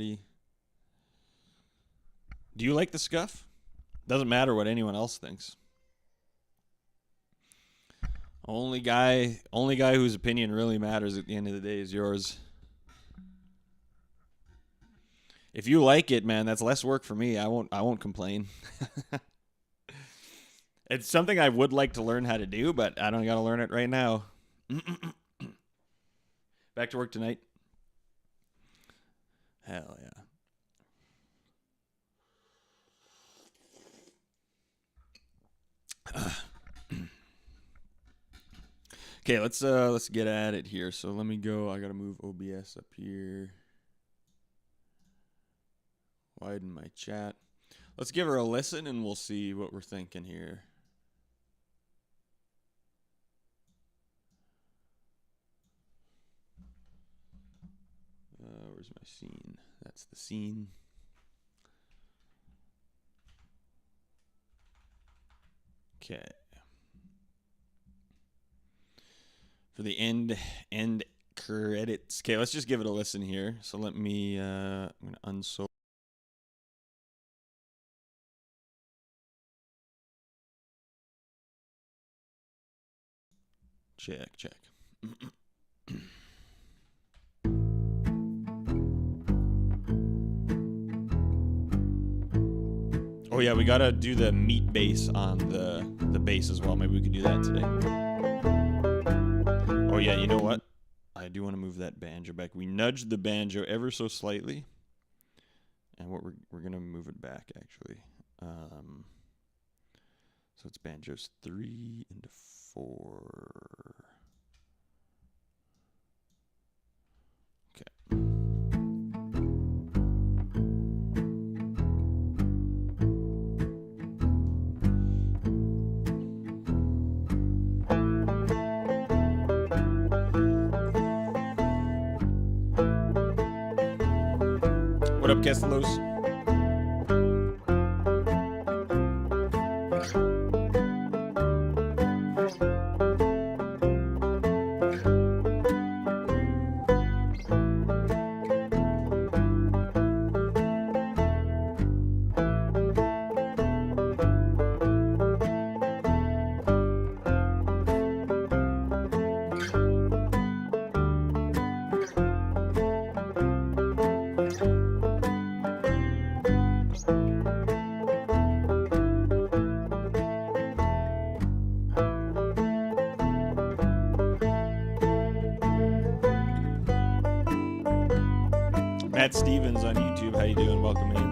already. Do you like the scuff? Doesn't matter what anyone else thinks. Only guy whose opinion really matters at the end of the day is yours. If you like it, man, that's less work for me. I won't complain. It's something I would like to learn how to do, but I don't got to learn it right now. Back to work tonight. Hell yeah. Okay, let's get at it here. So let me go. I gotta move OBS up here. Widen my chat. Let's give her a listen and we'll see what we're thinking here. Where's my scene? That's the scene. Okay. For the end credits. Okay, let's just give it a listen here. So let me I'm gonna unsolo. Check. Oh yeah, we gotta do the meat bass on the bass as well. Maybe we could do that today. Oh yeah, you know what? I do want to move that banjo back. We nudged the banjo ever so slightly, and what we're gonna move it back actually. So it's banjos 3 into 4. Okay. What up, Kessalos? Matt Stevens on YouTube, how you doing? Welcome in.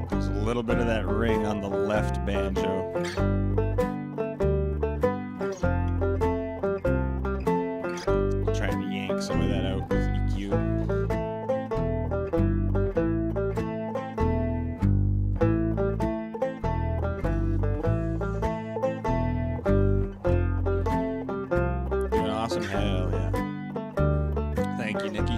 There's a little bit of that ring on the left banjo. Trying to yank some of that out with EQ. Doing awesome, hell yeah. Thank you, Nikki.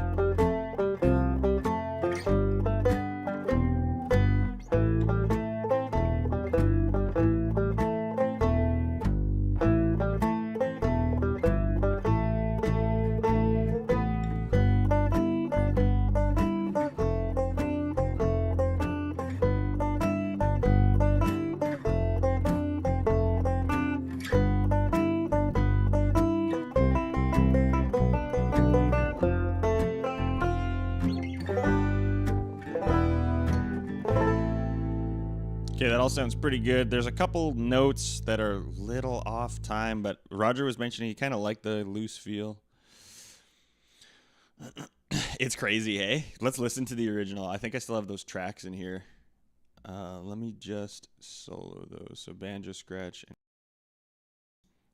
Okay, that all sounds pretty good. There's a couple notes that are a little off time, but Roger was mentioning he kind of liked the loose feel. It's crazy, hey? Let's listen to the original. I think I still have those tracks in here. Let me just solo those. So banjo scratch.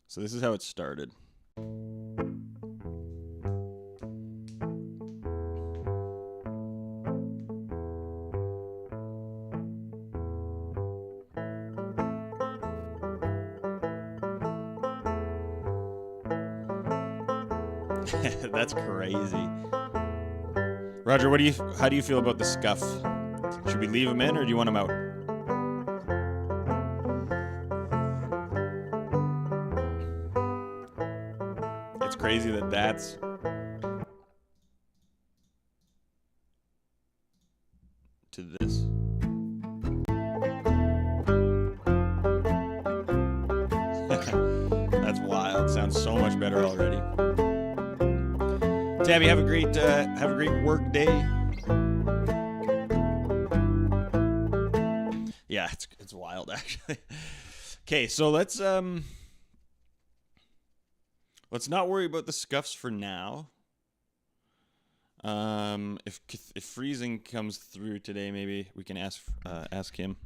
So this is how it started. That's crazy. Roger, how do you feel about the scuff? Should we leave them in or do you want them out? It's crazy that that's to this. That's wild. Sounds so much better already. Tabby, have a great work day. Yeah, it's wild actually. Okay, so let's not worry about the scuffs for now. If freezing comes through today, maybe we can ask him.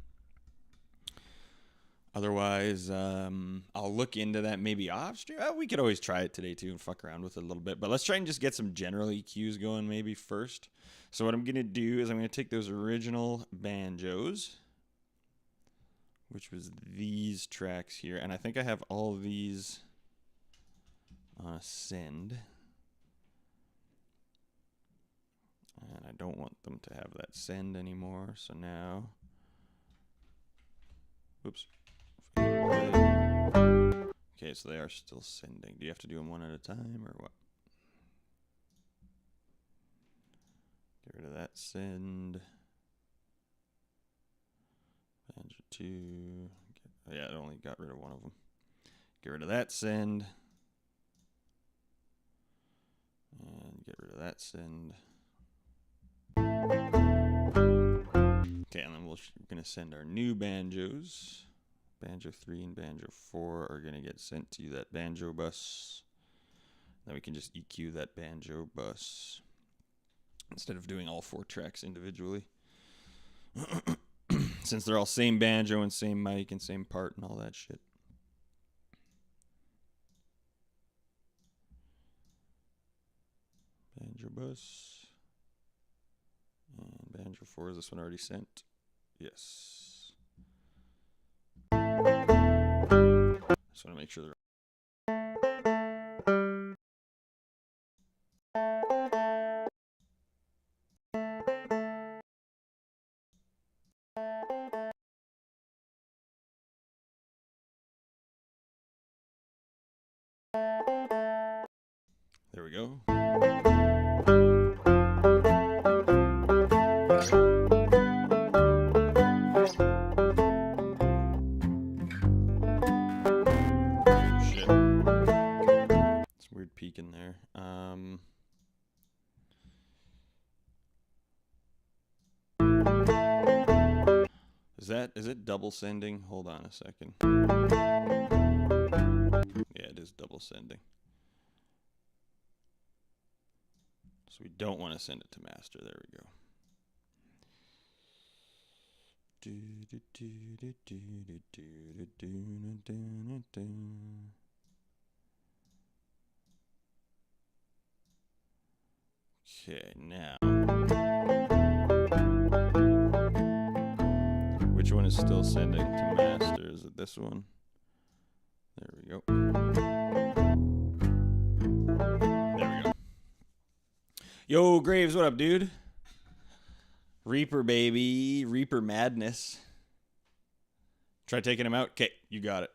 Otherwise, I'll look into that maybe off stream. We could always try it today too and fuck around with it a little bit. But let's try and just get some general EQs going maybe first. So what I'm gonna do is I'm gonna take those original banjos, which was these tracks here, and I think I have all of these on a send. And I don't want them to have that send anymore, so now, oops. Okay, so they are still sending. Do you have to do them one at a time or what? Get rid of that send. Banjo 2. Yeah, it only got rid of one of them. Get rid of that send. And get rid of that send. Okay, and then we're going to send our new banjos. Banjo 3 and Banjo 4 are going to get sent to that banjo bus. Then we can just EQ that banjo bus instead of doing all 4 tracks individually. Since they're all same banjo and same mic and same part and all that shit. Banjo bus. And banjo 4, is this one already sent? Yes. Just want to make sure they're there we go. Shit. Some weird peak in there. Is it double sending? Hold on a second. Yeah, it is double sending. So we don't want to send it to master. There we go. Okay, now. Which one is still sending to master? Is it this one? There we go. There we go. Yo, Graves, what up, dude? Reaper, baby. Reaper madness. Try taking him out. Okay, you got it.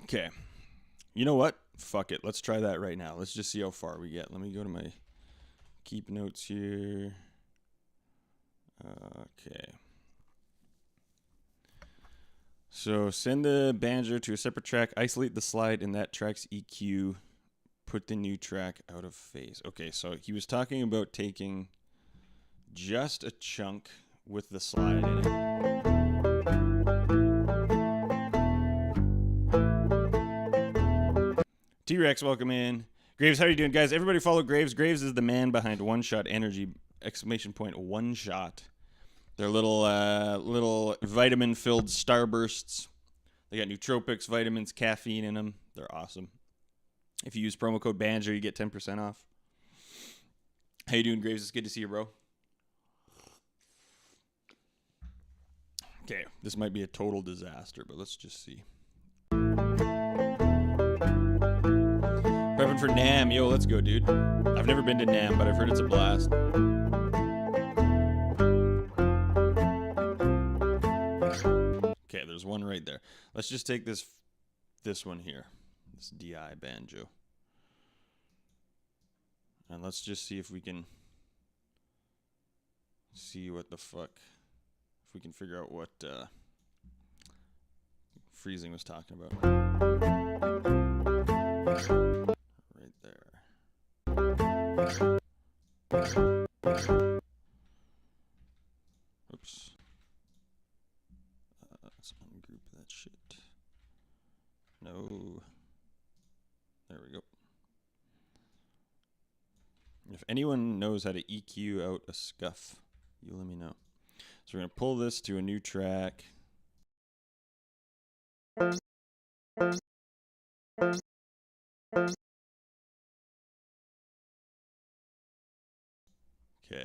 Okay. You know what? Fuck it. Let's try that right now. Let's just see how far we get. Let me go to my keep notes here. Okay. So send the banjo to a separate track. Isolate the slide in that track's EQ. Put the new track out of phase. Okay, so he was talking about taking just a chunk with the slide in it. T-Rex, welcome in. Graves, how are you doing, guys? Everybody follow Graves. Graves is the man behind One Shot Energy, ! One Shot. They're little vitamin-filled starbursts. They got nootropics, vitamins, caffeine in them. They're awesome. If you use promo code BANJO, you get 10% off. How you doing, Graves? It's good to see you, bro. Okay, this might be a total disaster, but let's just see. Prepping for NAMM. Yo, let's go, dude. I've never been to NAMM, but I've heard it's a blast. Okay, there's one right there. Let's just take this one here. This DI banjo. And let's just see if we can see what the fuck. If we can figure out what Freezing was talking about. Right there. Oops. Let's ungroup that shit. No. There we go. If anyone knows how to EQ out a scuff, you let me know. So we're going to pull this to a new track. Okay,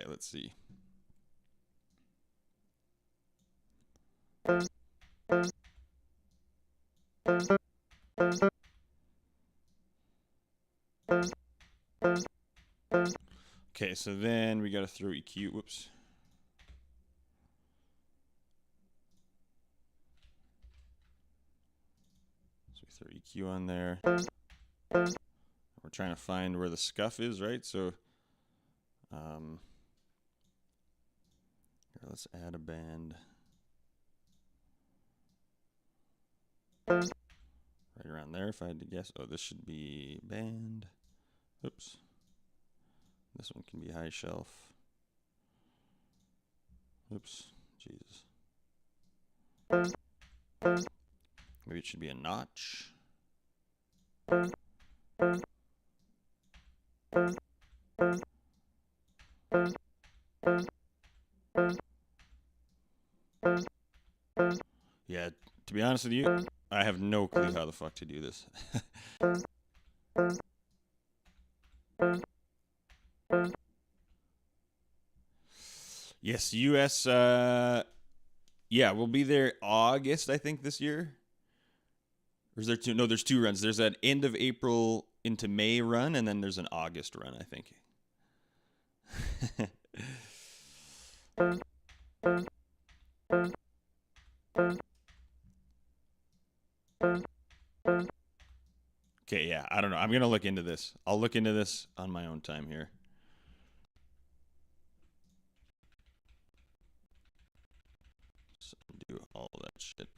let's see. Okay, so then we got to throw EQ. Whoops. So we throw EQ on there. We're trying to find where the scuff is, right? So here, let's add a band. Right around there, if I had to guess. Oh, this should be band. Oops. This one can be high shelf. Oops. Jesus. Maybe it should be a notch. Yeah, to be honest with you, I have no clue how the fuck to do this. Yes, US, yeah, we'll be there August, I think, this year. Or is there two? No, there's two runs. There's an end of April into May run, and then there's an August run, I think. Okay, yeah, I don't know. I'm going to look into this. I'll look into this on my own time here. So do all that shit.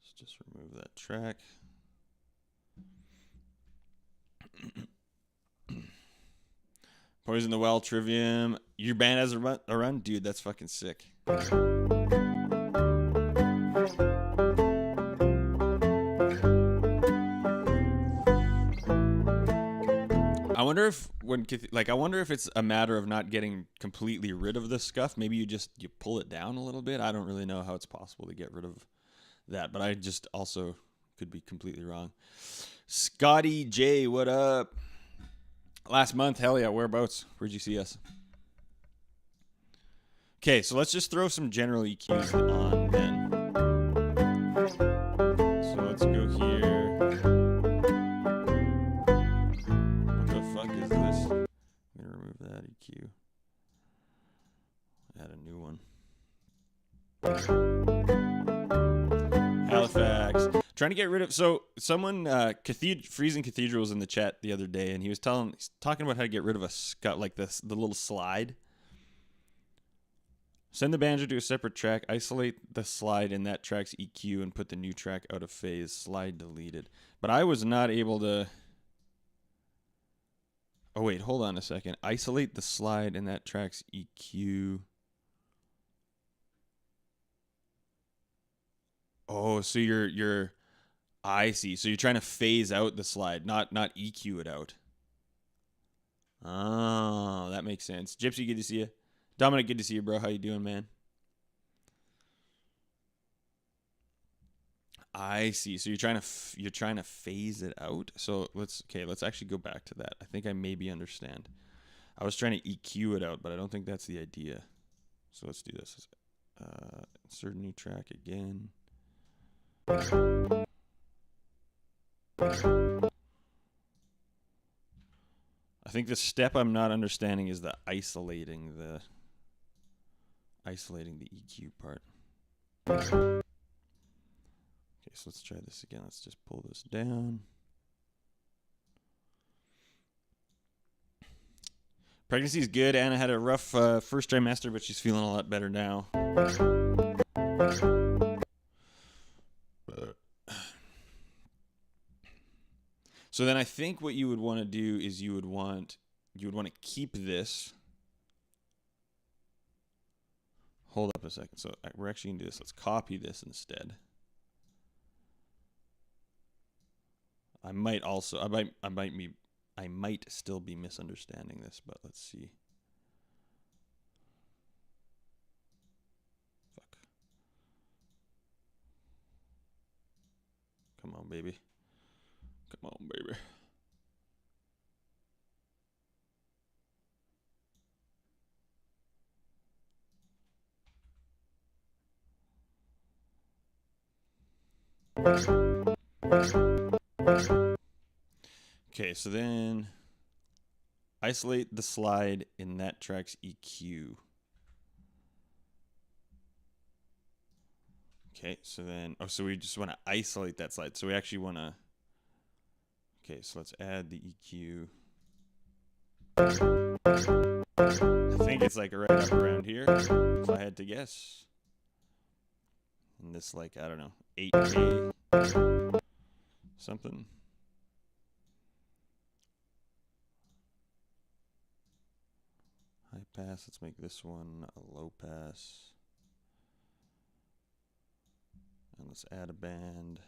Let's just remove that track. Poison the Well, Trivium. Your band has a run? Dude, that's fucking sick. I wonder if I wonder if it's a matter of not getting completely rid of the scuff. Maybe you pull it down a little bit. I don't really know how it's possible to get rid of that, but I just also could be completely wrong. Scotty J, what up? Last month, hell yeah, whereabouts? Where'd you see us? Okay, so let's just throw some general EQs on then. So let's go here. What the fuck is this? I'm gonna remove that EQ. Add a new one. Halifax. Trying to get rid of. So someone, Freezing Cathedral was in the chat the other day, and he was talking about how to get rid of a scut like this, the little slide. Send the banjo to a separate track, isolate the slide in that track's EQ, and put the new track out of phase. Slide deleted. But I was not able to. Oh wait, hold on a second. Isolate the slide in that track's EQ. Oh, so you're I see. So you're trying to phase out the slide, not EQ it out. Oh, that makes sense. Gypsy, good to see you. Dominic, good to see you, bro. How you doing, man? I see. So you're trying to phase it out. So let's actually go back to that. I think I maybe understand. I was trying to EQ it out, but I don't think that's the idea. So let's do this. Insert a new track again. I think the step I'm not understanding is the isolating the EQ part. Okay, so let's try this again. Let's just pull this down. Pregnancy is good. Anna had a rough first trimester, but she's feeling a lot better now. So then I think what you would want to do is you would want to keep this. Hold up a second. So we're actually going to do this. Let's copy this instead. I might still be misunderstanding this, but let's see. Fuck. Come on, baby. Come on, baby. Okay, so then isolate the slide in that track's EQ. Okay, so then, so we just want to isolate that slide. So we actually want to, okay, so let's add the EQ. I think it's like right up around here, if I had to guess. And this, like, I don't know, 8K something. High pass, let's make this one a low pass. And let's add a band.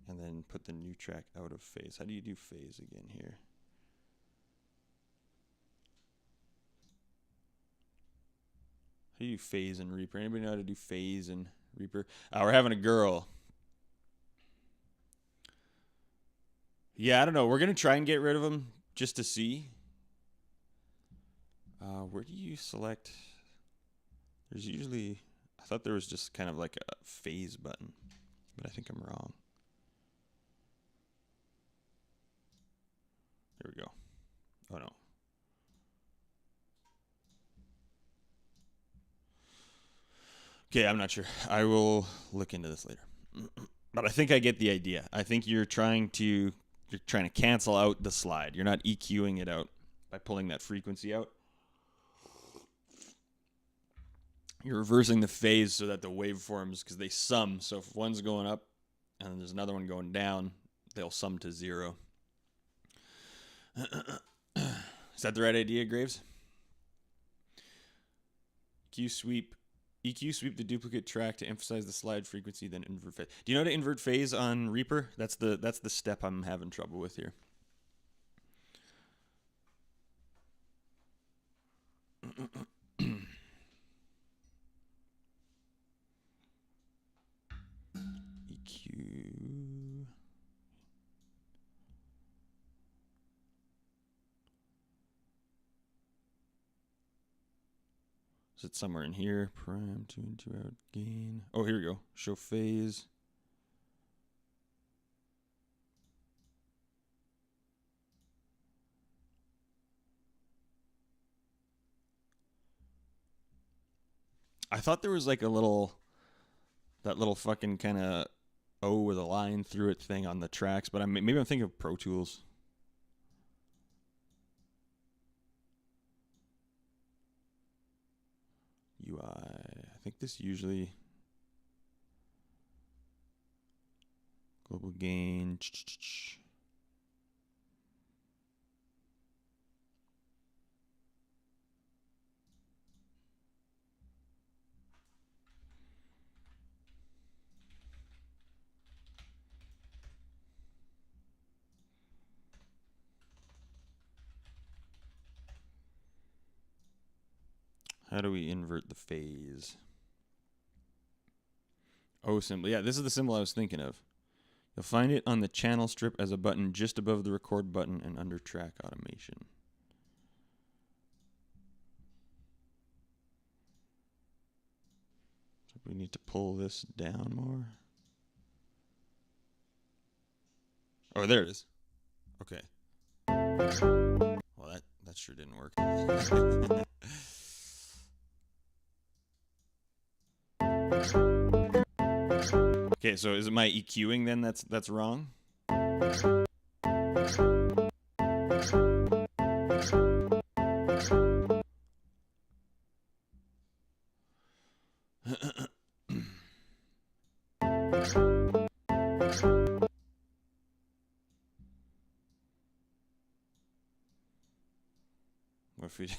And then put the new track out of phase. How do you do phase again here? How do you phase in Reaper? Anybody know how to do phase in Reaper? We're having a girl. Yeah, I don't know. We're going to try and get rid of them just to see. Where do you select? There's usually, I thought there was just kind of like a phase button, but I think I'm wrong. Here we go. Oh no. Okay, I'm not sure. I will look into this later. But I think I get the idea. I think you're trying to cancel out the slide. You're not EQing it out by pulling that frequency out. You're reversing the phase so that the waveforms, because they sum. So if one's going up and there's another one going down, they'll sum to 0. Is that the right idea, Graves? EQ sweep the duplicate track to emphasize the slide frequency, then invert phase. Do you know how to invert phase on Reaper? That's the step I'm having trouble with here. EQ. Is it somewhere in here? Prime, 2 and 2 out, gain. Oh, here we go. Show phase. I thought there was like that little fucking kind of O with a line through it thing on the tracks, but maybe I'm thinking of Pro Tools. UI. I think this usually Global gain. How do we invert the phase? O symbol. Yeah, this is the symbol I was thinking of. You'll find it on the channel strip as a button just above the record button and under track automation. So we need to pull this down more. Oh, there it is. Okay. Well, that sure didn't work. Okay, so is it my EQing then that's wrong? What if we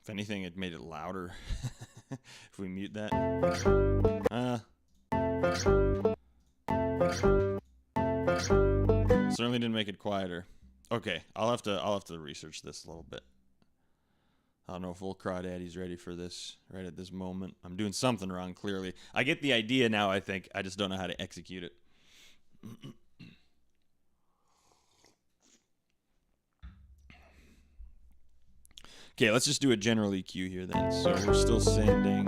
If anything, it made it louder. If we mute that. Certainly didn't make it quieter. Okay, I'll have to research this a little bit. I don't know if old Crawdaddy's ready for this right at this moment. I'm doing something wrong, clearly. I get the idea now, I think. I just don't know how to execute it. Okay, let's just do a general EQ here then. So we're still sending.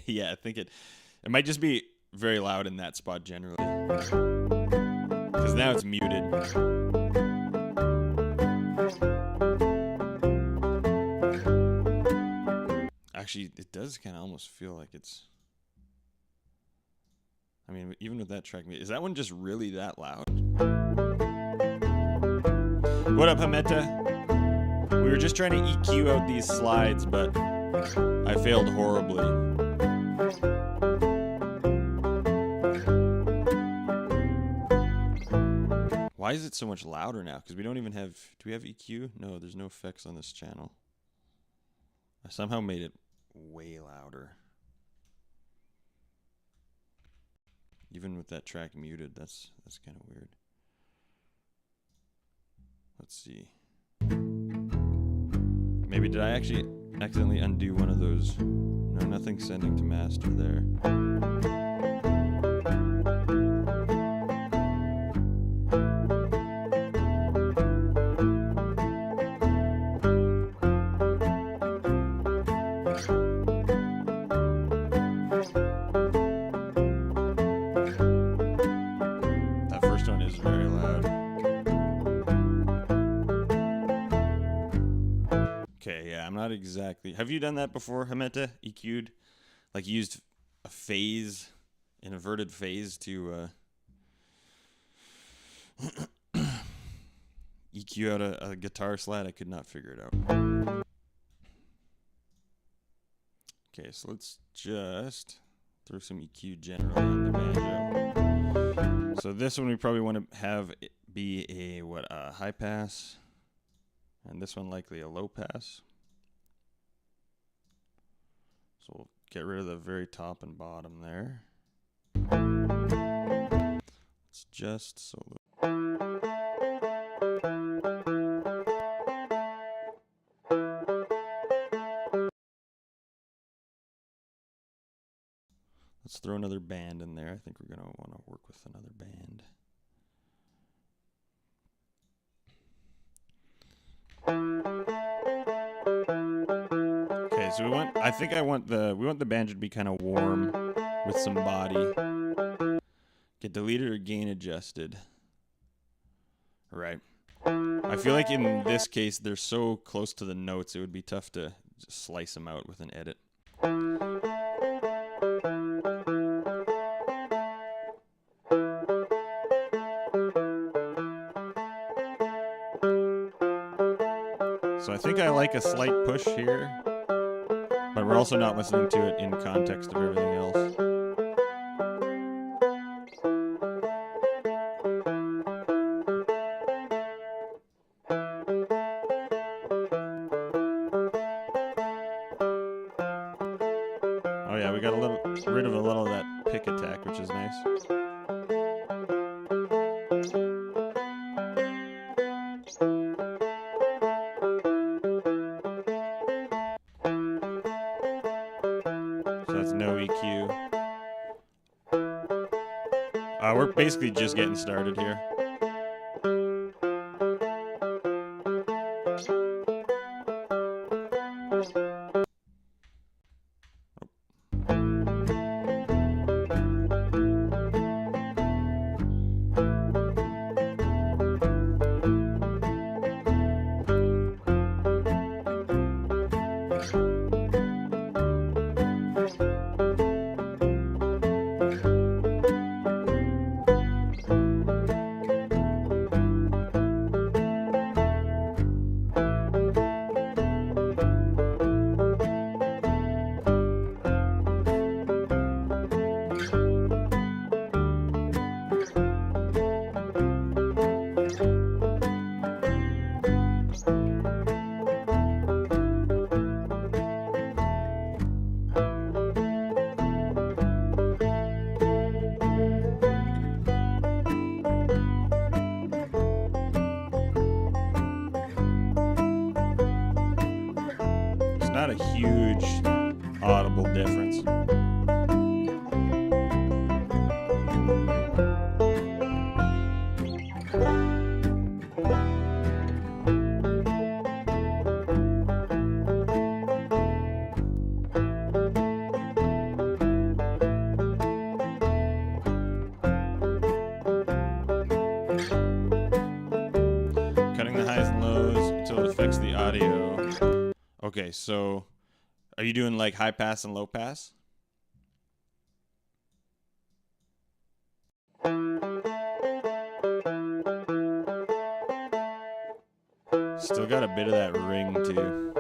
Yeah, I think it might just be very loud in that spot generally. Because now it's muted. Actually, it does kind of almost feel like it's... I mean, even with that track, is that one just really that loud? What up, Hameta? We were just trying to EQ out these slides, but I failed horribly. Why is it so much louder now? Because we don't even have... Do we have EQ? No, there's no effects on this channel. I somehow made it way louder. Even with that track muted, that's kind of weird. Let's see. Maybe did I actually accidentally undo one of those? No, nothing sending to master there. That first one is very loud. Okay, yeah, I'm not exactly... Have you done that before, Hameta? EQ'd? Like, used a phase, an inverted phase to EQ out a guitar slide? I could not figure it out. Okay, so let's just throw some EQ generally on the banjo. So this one we probably want to have it be a high pass. And this one likely a low pass. So we'll get rid of the very top and bottom there. It's just solo. Let's throw another band in there. I think we're going to want to work with another band. Okay, so we want the banjo to be kind of warm with some body. Get deleted or gain adjusted. Right. I feel like in this case they're so close to the notes it would be tough to just slice them out with an edit. So I think I like a slight push here, but we're also not listening to it in context of everything else. Oh yeah, we got rid of a little of that pick attack, which is nice. So that's no EQ. We're basically just getting started here. Not a huge audible difference. Cutting the highs and lows until it affects the audio. Okay, so are you doing like high pass and low pass? Still got a bit of that ring too.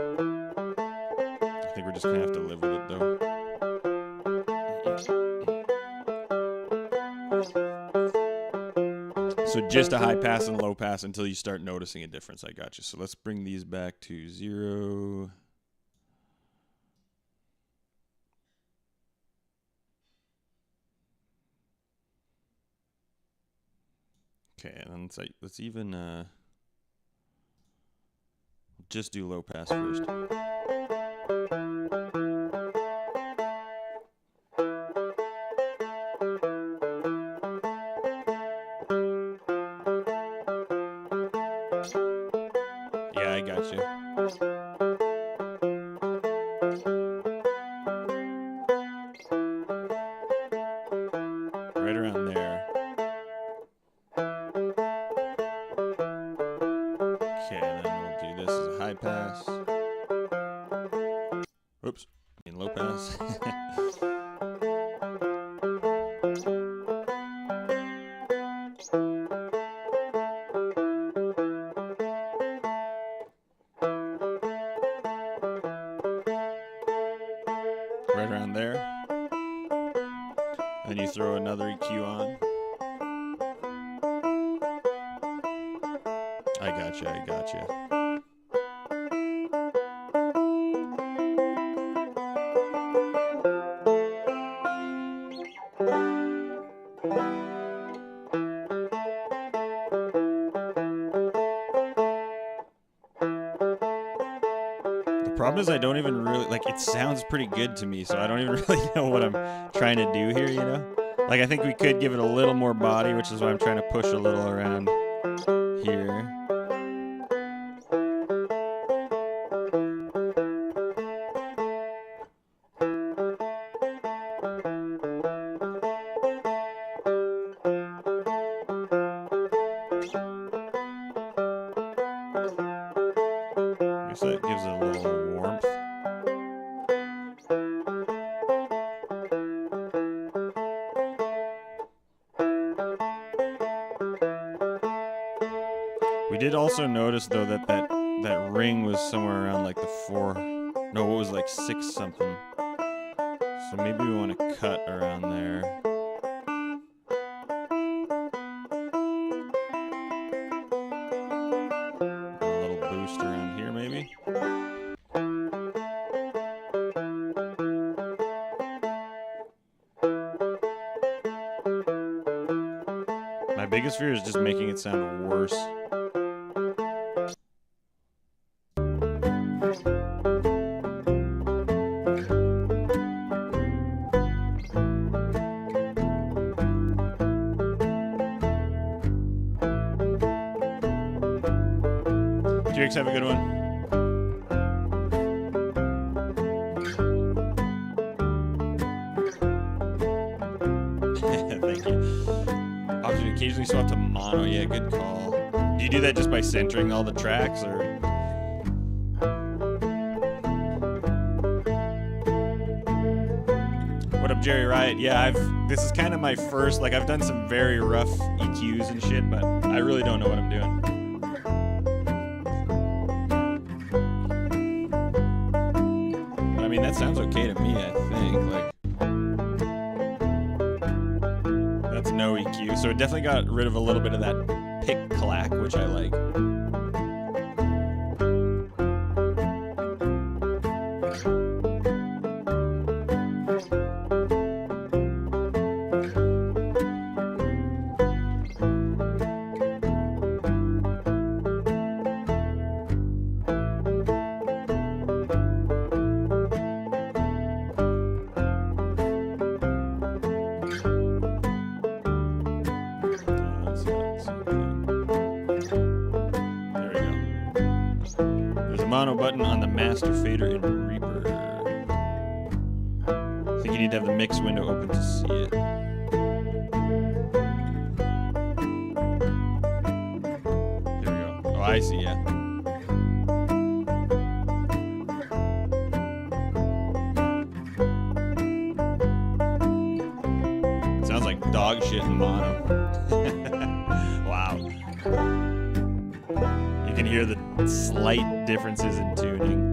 I think we're just gonna have to live with it though. So just a high pass and low pass until you start noticing a difference. I got you. So let's bring these back to 0. Okay, and then let's even just do low pass first. Yeah, I got you. Right around there. Okay, then we'll do this as a high pass. Oops, I mean low pass. Right around there. And then you throw another EQ on. I gotcha, I gotcha. The problem is I don't even really, like, it sounds pretty good to me, so I don't even really know what I'm trying to do here, you know? Like, I think we could give it a little more body, which is why I'm trying to push a little around here. I guess that gives it a little warmth. We did also notice, though, that that ring was somewhere around like the 4. No, what was like 6 something. So maybe we want to cut around there. A little boost around here maybe. My biggest fear is just making it sound worse. Jakes, have a good one. Thank you. Option occasionally swap to mono. Yeah, good call. Do you do that just by centering all the tracks, or? What up, Jerry Riot? Yeah, this is kind of my first, like, I've done some very rough EQs and shit, but I really don't know what I'm doing. But I mean, that sounds okay to me, I think. Like, that's no EQ, so it definitely got rid of a little bit of that pick clack, which I like. Mono button on the master fader in Reverb. I think you need to have the mix window open to see it. There we go. Oh, I see, yeah. Sounds like dog shit in mono. Wow. You can hear the slight differences in tuning.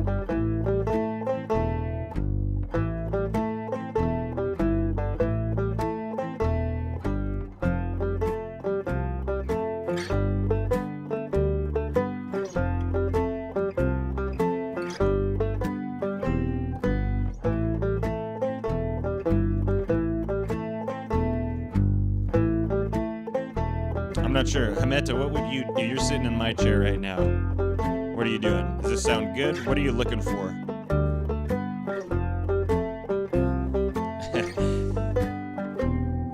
I'm not sure. Hameta, what would you do? You're sitting in my chair right now. What are you doing? Does this sound good? What are you looking for?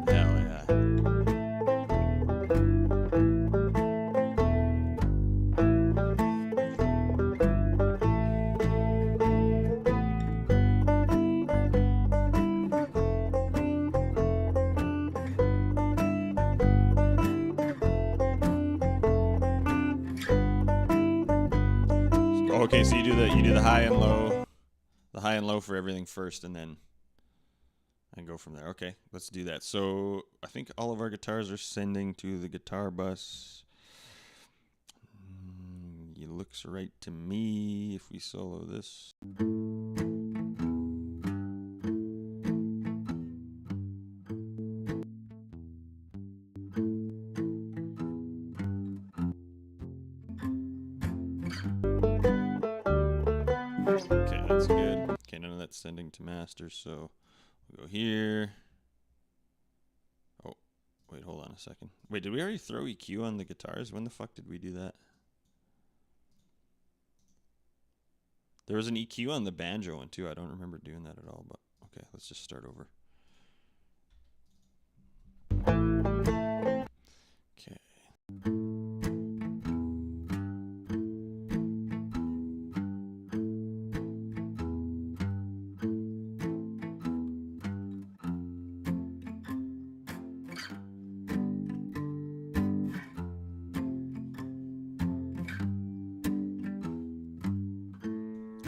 Hell yeah. Okay, so you do the high and low for everything first, and then go from there. Okay, let's do that. So I think all of our guitars are sending to the guitar bus. It looks right to me if we solo this. Okay, that's good. Okay, none of that's sending to master, so we'll go here. Oh, wait, hold on a second. Wait, did we already throw EQ on the guitars? When the fuck did we do that? There was an EQ on the banjo one too. I don't remember doing that at all, but okay, let's just start over. Okay.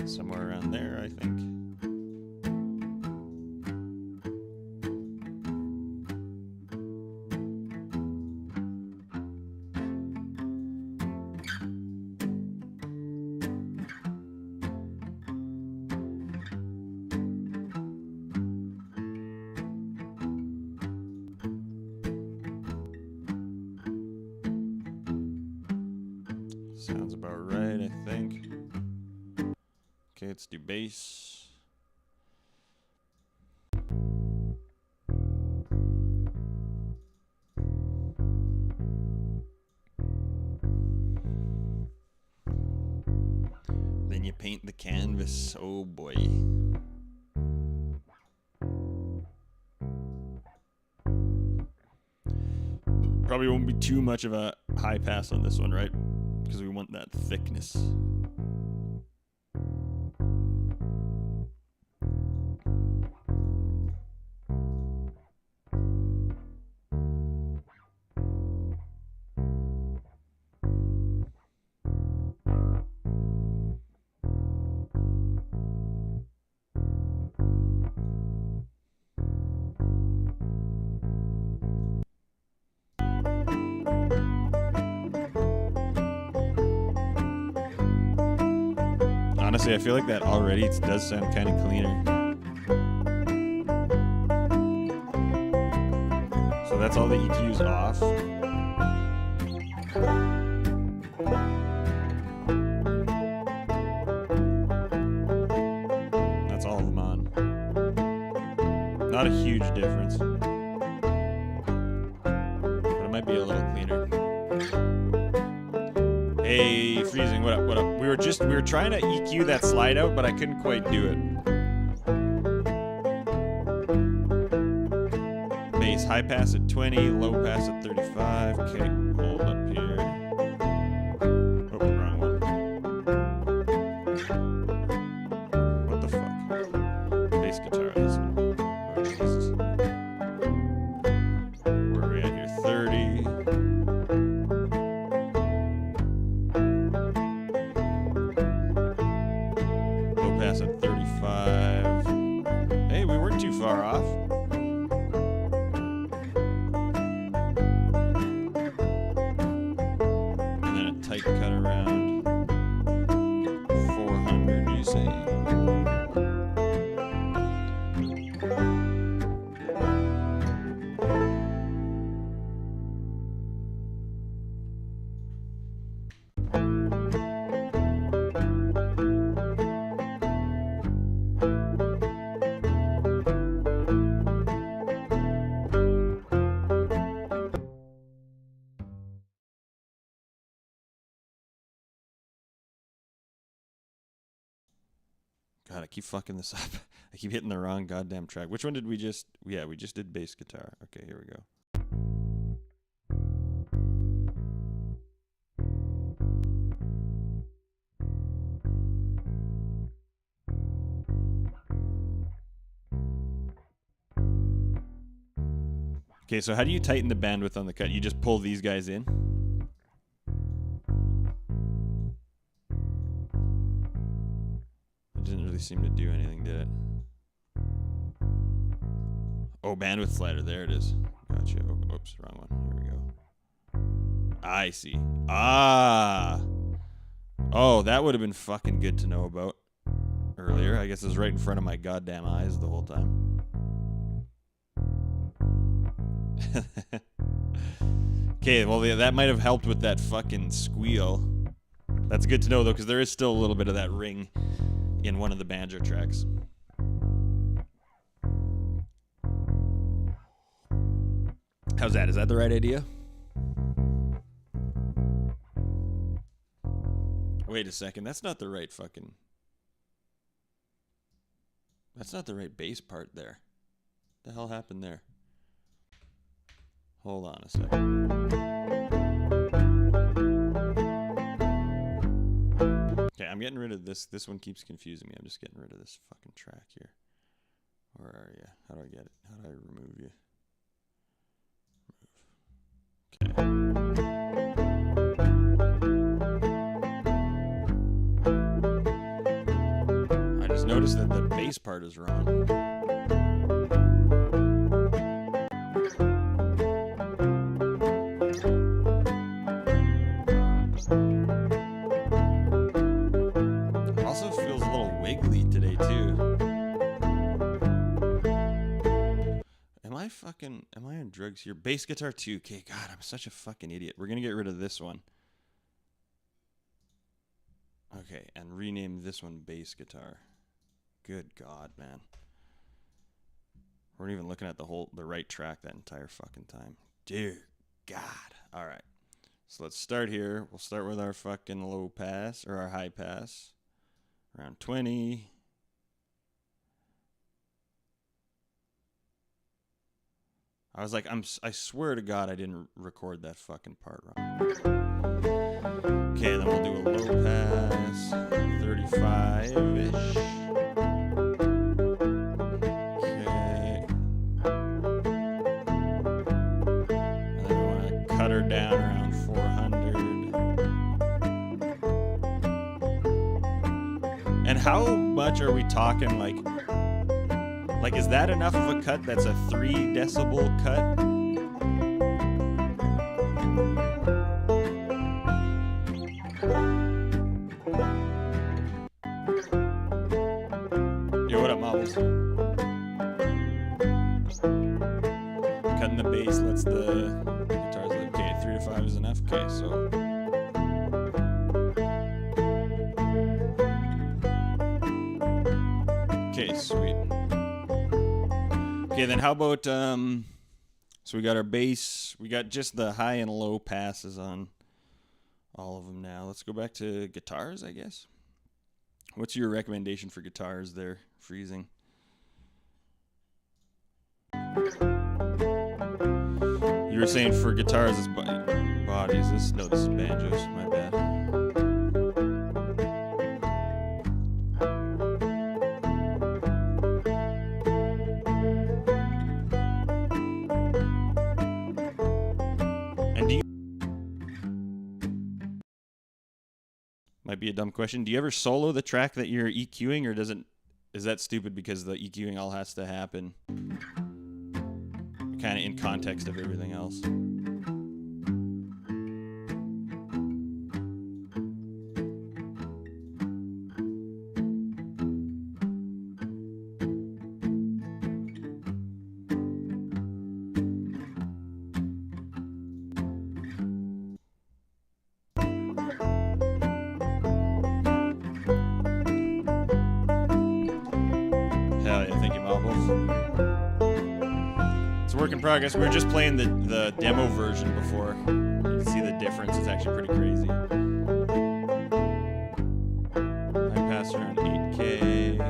Somewhere around there, I think. Sounds about right, I think. Okay, let's do bass. Then you paint the canvas. Oh boy. Probably won't be too much of a high pass on this one, right? Because we want that thickness. Honestly, I feel like that already does sound kind of cleaner. So that's all the EQs off. That's all of them on. Not a huge difference. But it might be a little cleaner. Hey, freezing, what up, what up? We were trying to EQ that slide out, but I couldn't quite do it. Bass, high pass at 20, low pass at 35. Okay, hold up here. Oh, wrong one. What the fuck? Bass guitar, this one. Oh, Jesus. Where are we at here? 30. Pass at 35. Hey, we weren't too far off. And then a tight cut around 400, you say? God, I keep fucking this up. I keep hitting the wrong goddamn track. Which one did we just... Yeah, we just did bass guitar. Okay, here we go. Okay, so how do you tighten the bandwidth on the cut? You just pull these guys in? It didn't really seem to do anything, did it? Oh, bandwidth slider. There it is. Gotcha. Oh, oops, wrong one. Here we go. I see. Ah. Oh, that would have been fucking good to know about earlier. I guess it was right in front of my goddamn eyes the whole time. Okay, well, yeah, that might have helped with that fucking squeal. That's good to know, though, because there is still a little bit of that ring in one of the banjo tracks. How's that? Is that the right idea? Wait a second. That's not the right fucking... That's not the right bass part there. What the hell happened there? Hold on a second. Okay, I'm getting rid of this. This one keeps confusing me. I'm just getting rid of this fucking track here. Where are you? How do I get it? How do I remove you? Okay. I just noticed that the bass part is wrong. Also feels a little wiggly today too. Am I on drugs here? Bass guitar 2. Okay, God, I'm such a fucking idiot. We're gonna get rid of this one. Okay, and rename this one bass guitar. Good God, man. We weren't even looking at the right track that entire fucking time. Dear God. All right. So let's start here. We'll start with our fucking low pass, or our high pass. Around 20. I was like, I swear to God I didn't record that fucking part wrong. Okay, then we'll do a low pass, 35-ish. Okay. And then we want to cut her down around 400. And how much are we talking, like is that enough of a cut that's a 3 decibel cut? Yo, what up, Marbles? Cutting the bass lets the guitars live. Okay, 3 to 5 is enough. Okay, so... Okay, sweet. Okay, then how about, so we got our bass, we got just the high and low passes on all of them now. Let's go back to guitars, I guess. What's your recommendation for guitars there, Freezing? You were saying for guitars, it's bodies. No, this is banjos, my bad. Might be a dumb question. Do you ever solo the track that you're EQing, or is that stupid because the EQing all has to happen kind of in context of everything else? It's a work in progress. We were just playing the demo version before. You can see the difference. It's actually pretty crazy. High pass around 8K.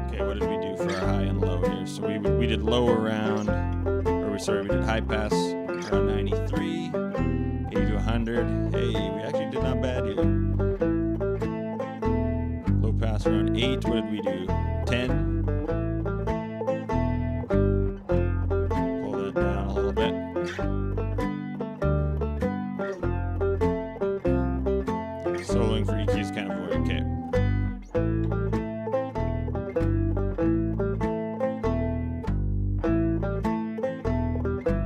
Okay, what did we do for our high and low here? So we did low around, we did high pass around 93, 80 to 100. Hey, we actually did not bad here. Low pass around 8. What did we do? 10. Pull that down a little bit. Soloing for EQ is kind of weird. Okay.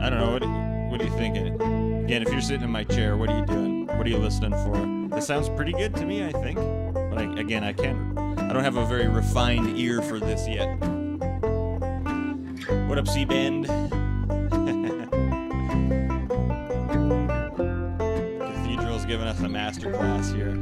I don't know. What are you thinking? Again, if you're sitting in my chair, what are you doing? What are you listening for? This sounds pretty good to me, I think. But I don't have a very refined ear for this yet. What up, C-Band? Cathedral's giving us a master class here.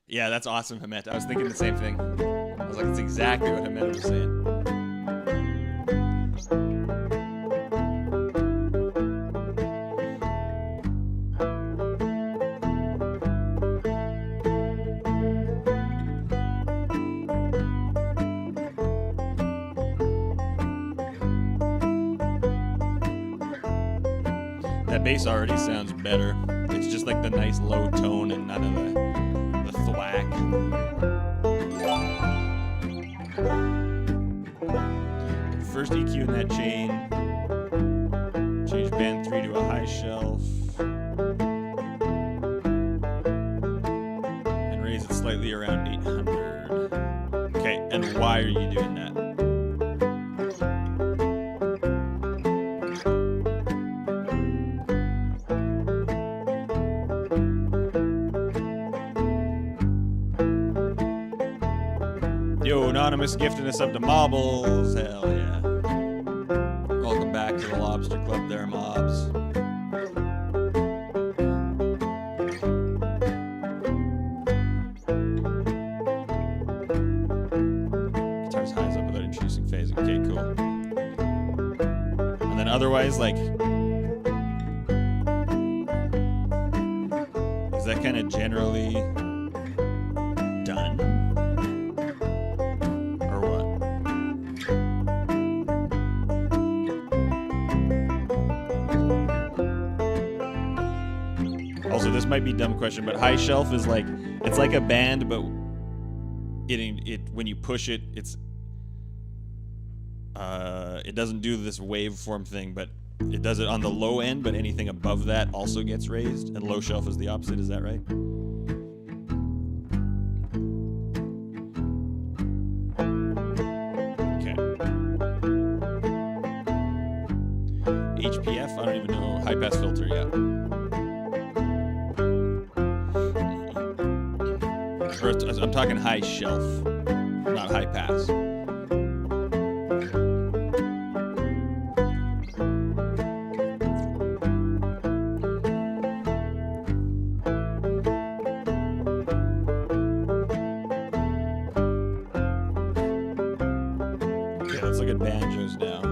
Yeah, that's awesome, Hamet. I was thinking the same thing. I was like, that's exactly what Hamet was saying. That bass already sounds better. It's just like the nice low tone and none of the thwack. First EQ in that chain. Change band 3 to a high shelf. And raise it slightly around 800. Okay, and why are you doing that? Yo, Anonymous gifting us up to Mobbles. Hell yeah. Welcome back to the Lobster Club there, mobs. Guitar's highs up without introducing phasing. Okay, cool. And then otherwise, like, is that kind of generally done? Or what? Also, this might be a dumb question, but high shelf is like, it's like a band, but it when you push it, it doesn't do this waveform thing, but it does it on the low end, but anything above that also gets raised, and low shelf is the opposite. Is that right? Okay. HPF, I don't even know. High pass filter, yeah. I'm talking high shelf, not high pass. Okay, let's look at banjos now.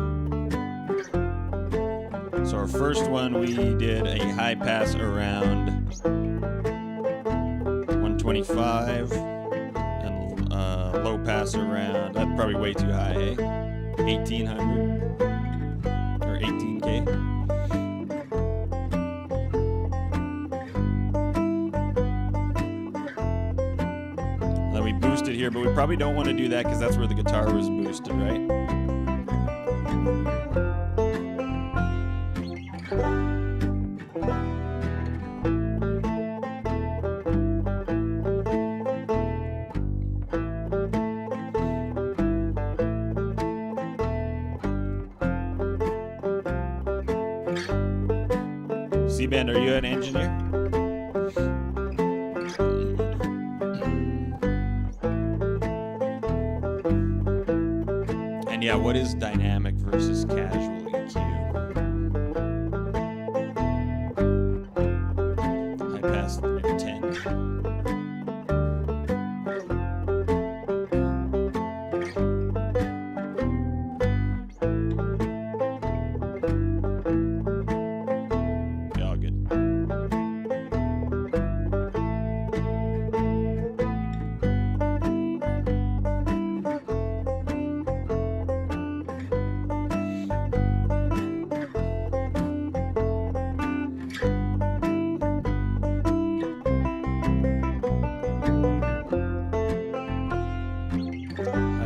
So our first one, we did a high pass around 125 and low pass around, that's probably way too high, eh? 1800 or 18K. Then we boosted here, but we probably don't want to do that because that's where the guitar was boosted, right? C-Band, are you an engineer? And yeah, what is dynamic versus casual EQ? High pass, maybe 10.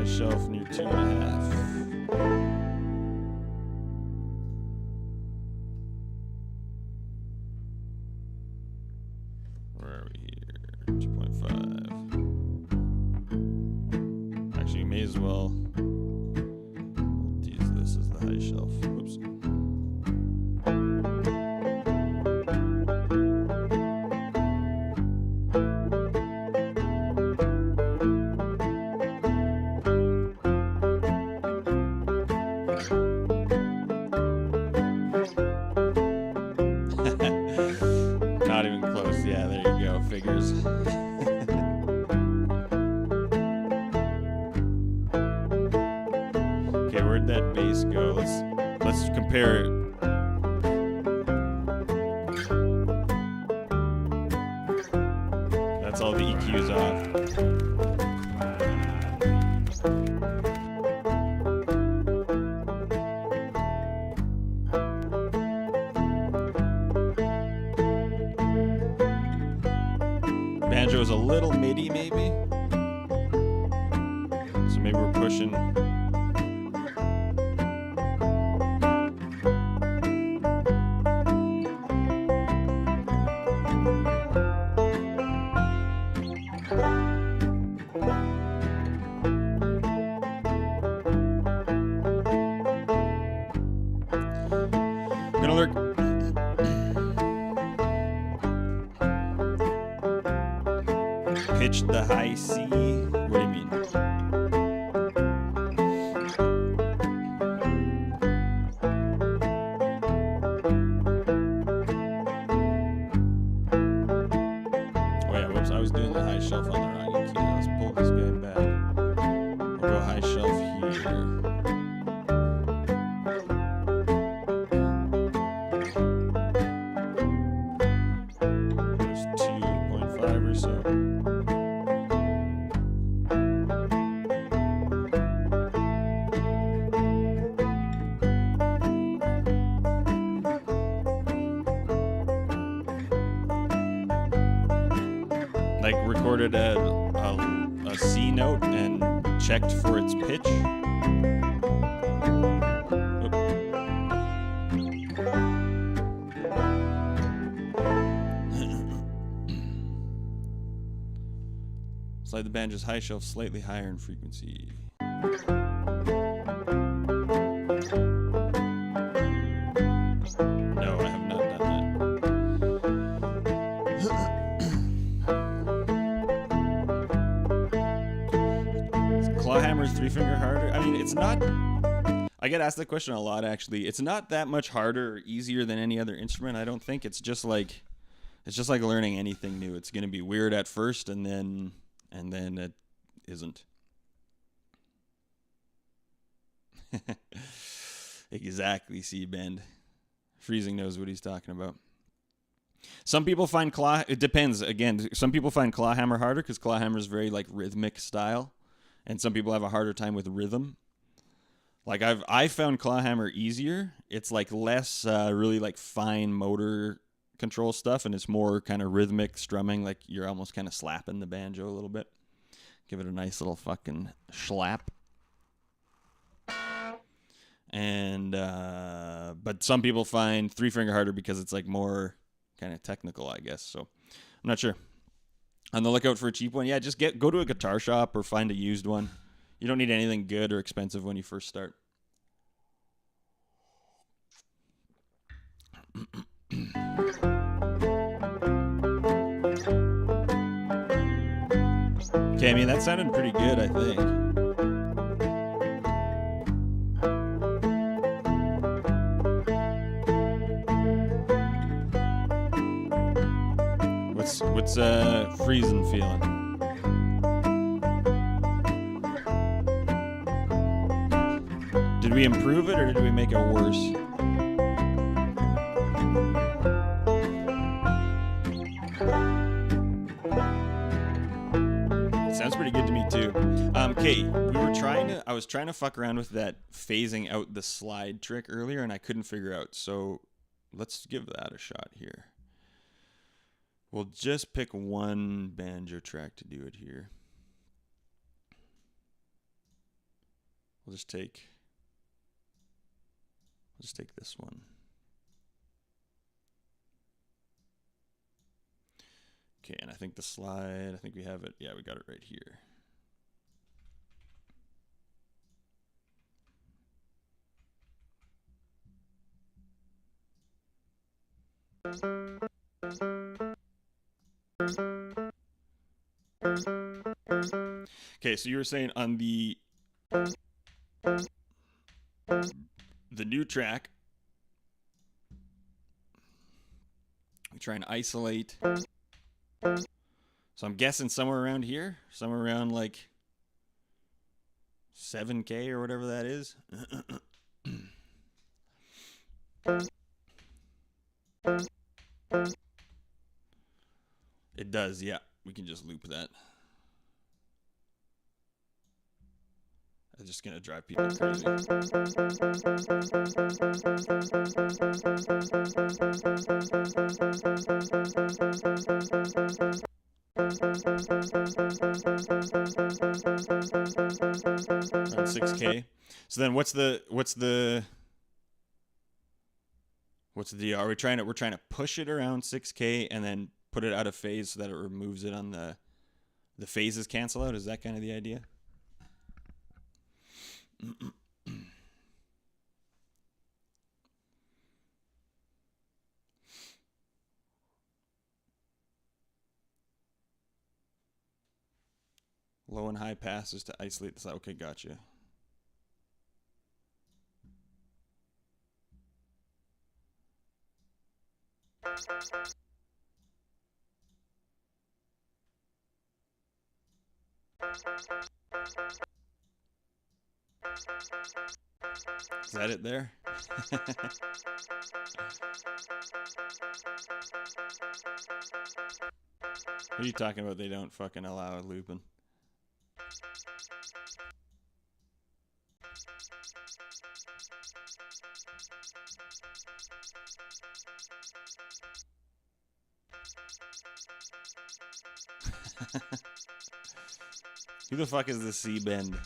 Shelf near 2.5. Where are we here? 2.5. Actually, you may as well use this as the high shelf. Oops. Not even close. Yeah, there you go. Figures. Okay, where'd that bass go? Let's compare it. That's all the EQs off. Banjo is a little MIDI, maybe. So maybe we're pushing. Gonna look. Pitched the high C? What do you mean? shelves. I was doing the high shelf on the wrong key. Let's pull this guy back. We'll go high shelf here. There's 2.5 or so. Like recorded a C note and checked for its pitch. Slide the banjo's high shelf slightly higher in frequency. No, I have not done that. Clawhammer's 3-finger harder? I mean, it's not... I get asked that question a lot, actually. It's not that much harder or easier than any other instrument, I don't think. It's just like learning anything new. It's going to be weird at first, and then it isn't. Exactly, C-Bend. Freezing knows what he's talking about. Some people find it depends. Again, some people find clawhammer harder because clawhammer is very like rhythmic style, and some people have a harder time with rhythm. Like I found clawhammer easier. It's like less really like fine motor control stuff, and it's more kind of rhythmic strumming, like you're almost kind of slapping the banjo a little bit. Give it a nice little fucking slap. And but some people find 3-finger harder because it's like more kind of technical, I guess. So I'm not sure. On the lookout for a cheap one. Yeah, just go to a guitar shop or find a used one. You don't need anything good or expensive when you first start. Okay, I mean, that sounded pretty good, I think. What's freezing feeling? Did we improve it or did we make it worse? Sounds pretty good to me too. Okay, I was trying to fuck around with that phasing out the slide trick earlier and I couldn't figure out. So let's give that a shot here. We'll just pick one banjo track to do it here. We'll just take this one. Okay, and I think the slide, I think we have it. Yeah, we got it right here. Okay, so you were saying on the new track, we try and isolate. So I'm guessing somewhere around here, somewhere around like 7K or whatever that is. It does, yeah. We can just loop that. It's just gonna drive people crazy. Around 6K. So then what's the deal? We're trying to push it around 6K and then put it out of phase so that it removes it on the phases cancel out. Is that kind of the idea? Low and high passes to isolate this. Okay, gotcha. Is that it there? What are you talking about? They don't fucking allow looping. Who the fuck is the C-bend?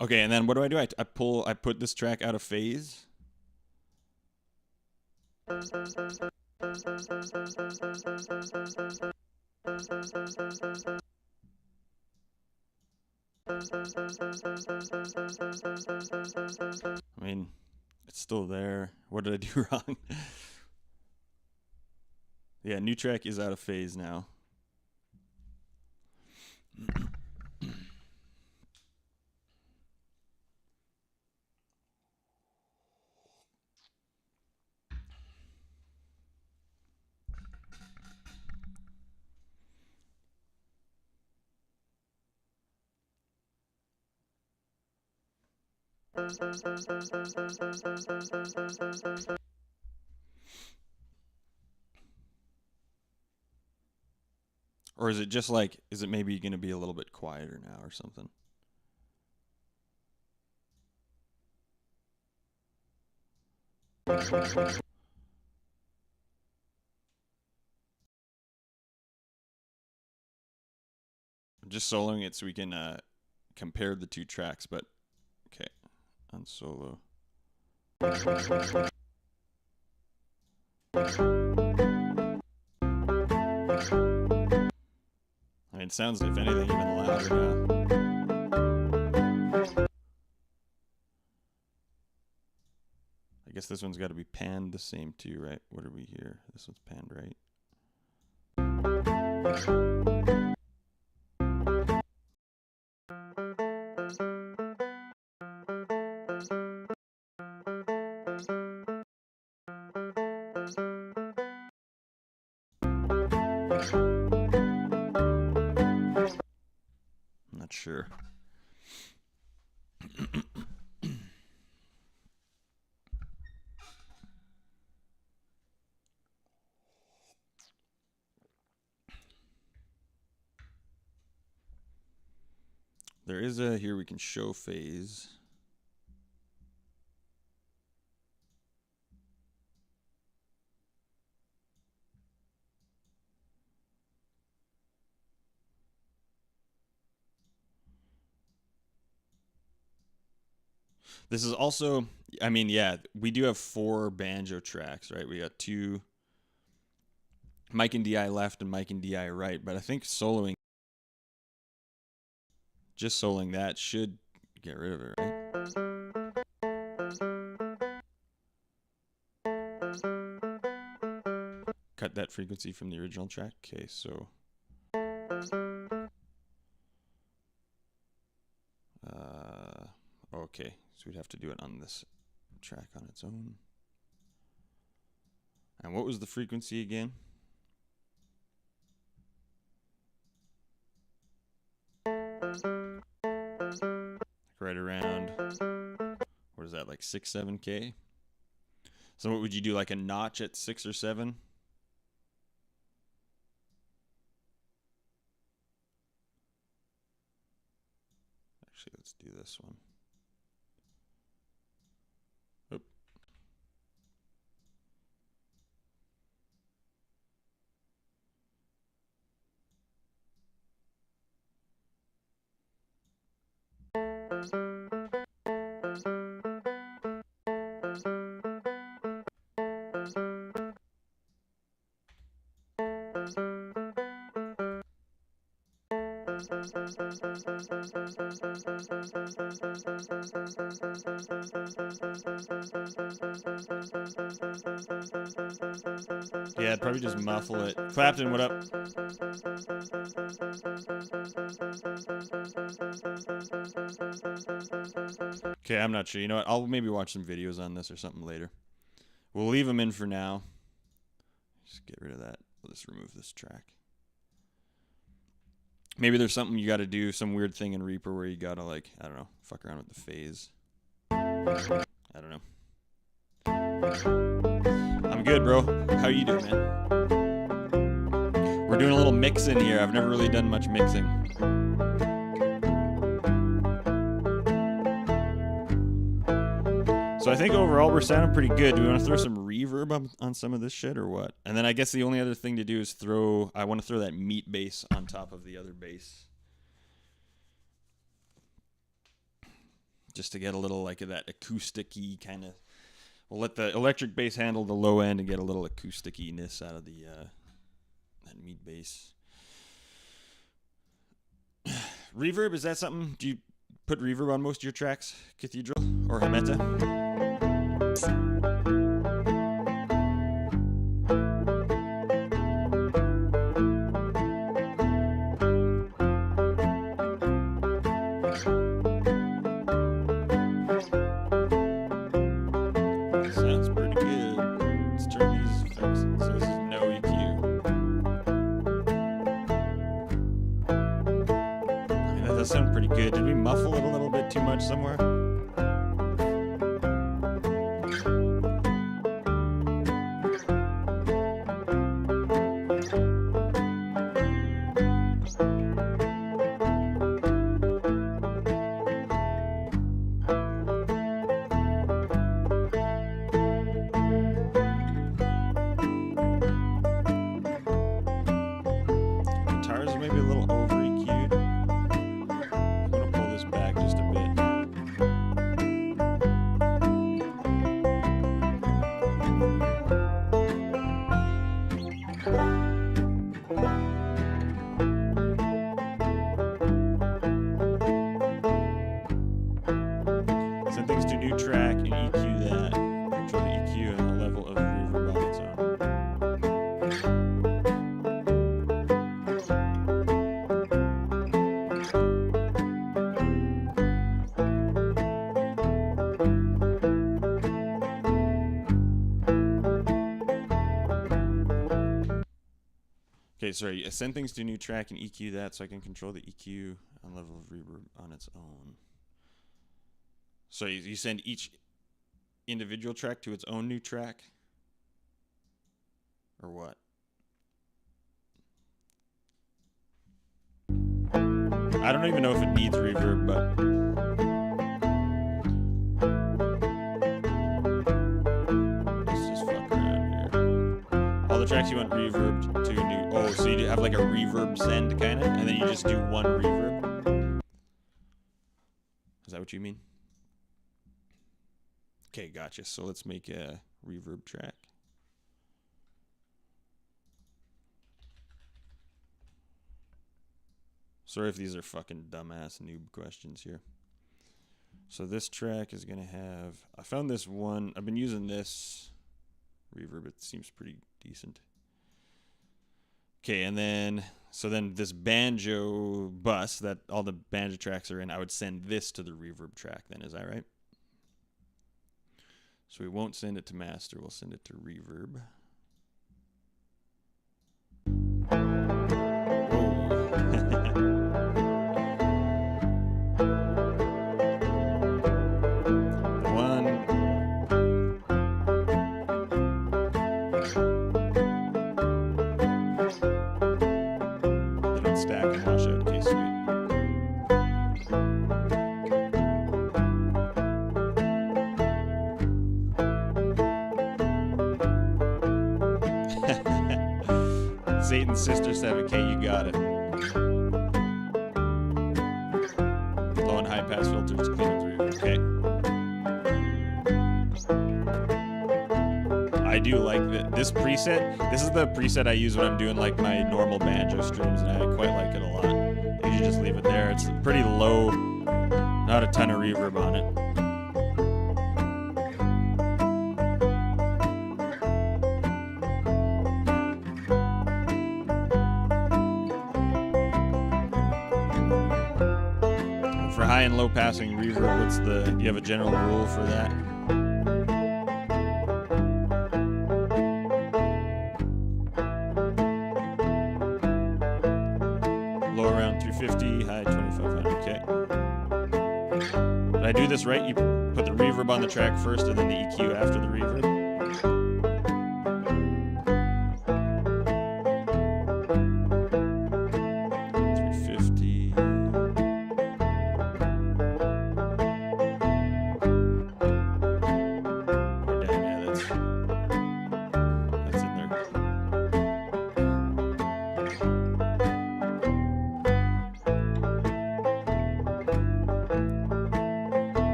Okay, and then what do? I put this track out of phase. I mean, it's still there. What did I do wrong? Yeah, new track is out of phase now. Or is it just like, is it maybe going to be a little bit quieter now or something? I'm just soloing it so we can compare the two tracks, but okay, on solo. I mean, it sounds, if anything, even louder now. I guess this one's got to be panned the same too, right? What are we here? This one's panned right. I'm not sure. There is a, here we can show phase. This is also, I mean, yeah, we do have 4 banjo tracks, right? We got 2 mic and DI left and mic and DI right, but I think soloing, just soloing that should get rid of it, right? Cut that frequency from the original track. Okay, so okay, so we'd have to do it on this track on its own. And what was the frequency again? Right around, what is that, like 6, 7K? So what would you do, like a notch at 6 or 7? Actually, let's do this one. Oop. Yeah, I'd probably just muffle it. Clapton, what up? Okay, I'm not sure. You know what? I'll maybe watch some videos on this or something later. We'll leave them in for now. Just get rid of that. We'll just remove this track. Maybe there's something you got to do, some weird thing in Reaper where you got to, like, I don't know, fuck around with the phase. I don't know. I'm good, bro. How you doing, man? We're doing a little mixing here. I've never really done much mixing. So I think overall we're sounding pretty good. Do we want to throw some reverb on some of this shit or what? And then I guess the only other thing to do is I want to throw that meat bass on top of the other bass. Just to get a little like of that acoustic-y kind of... We'll let the electric bass handle the low end and get a little acoustic-iness out of the that meat bass. Reverb, is that something? Do you put reverb on most of your tracks, Cathedral or Hameta? Sounds pretty good. Let's turn these effects. So this is no EQ. I mean, that does sound pretty good. Did we muffle it a little bit too much somewhere? Guitars are maybe a little over EQ'd. I'm gonna pull this back just a bit. Send things to new track and EQ that. Control the EQ and the level of reverb on its own. Okay, sorry. Send things to new track and EQ that so I can control the EQ and level of reverb on its own. So you send each individual track to its own new track? Or what? I don't even know if it needs reverb, but... let's just fuck around here. All the tracks you want reverb to new... Oh, so you have like a reverb send kind of? And then you just do one reverb? Is that what you mean? Okay, gotcha. So let's make a reverb track. Sorry if these are fucking dumbass noob questions here. So this track is going to have... I found this one. I've been using this reverb. It seems pretty decent. Okay, and then... So then this banjo bus that all the banjo tracks are in, I would send this to the reverb track then. Is that right? So we won't send it to master. We'll send it to reverb. Stack and wash out. Okay, sweet. Satan's sister 7K, you got it. Low and high pass filters, clean through. Okay. I do like this preset. This is the preset I use when I'm doing like my normal banjo streams, and I quite like it a lot. And you just leave it there. It's pretty low, not a ton of reverb on it. For high and low passing reverb, do you have a general rule for that? Low low around 350, high 2500. Okay. Did I do this right? You put the reverb on the track first and then the EQ after the reverb? 350. Oh, damn, yeah, that's in there.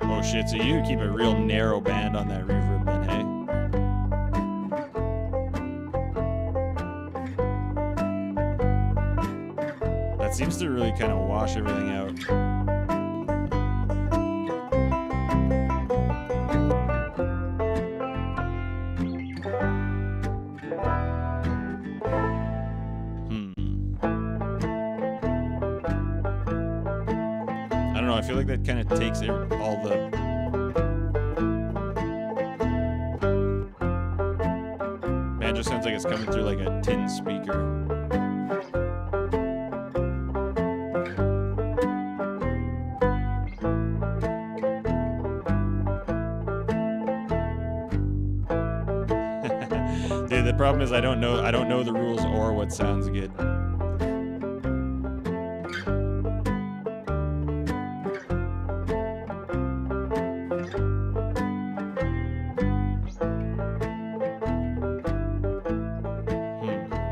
Oh shit, so you keep a real narrow band on that reverb then, hey? That seems to really kind of wash everything out. I don't know, I feel like that kind of takes all the... Banjo sounds like it's coming through like a tin speaker. Dude, the problem is I don't know the rules or what sounds good.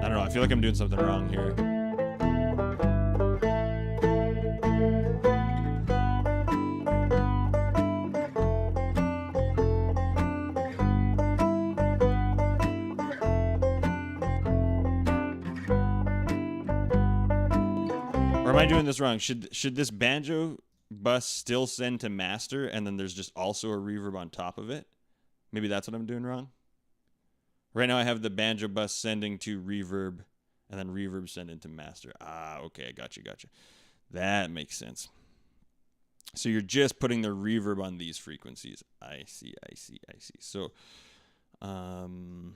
I don't know, I feel like I'm doing something wrong here. Or am I doing this wrong? Should this banjo bus still send to master and then there's just also a reverb on top of it? Maybe that's what I'm doing wrong. Right now I have the banjo bus sending to reverb and then reverb sending to master. Ah, okay, gotcha. That makes sense. So you're just putting the reverb on these frequencies. I see. So, what am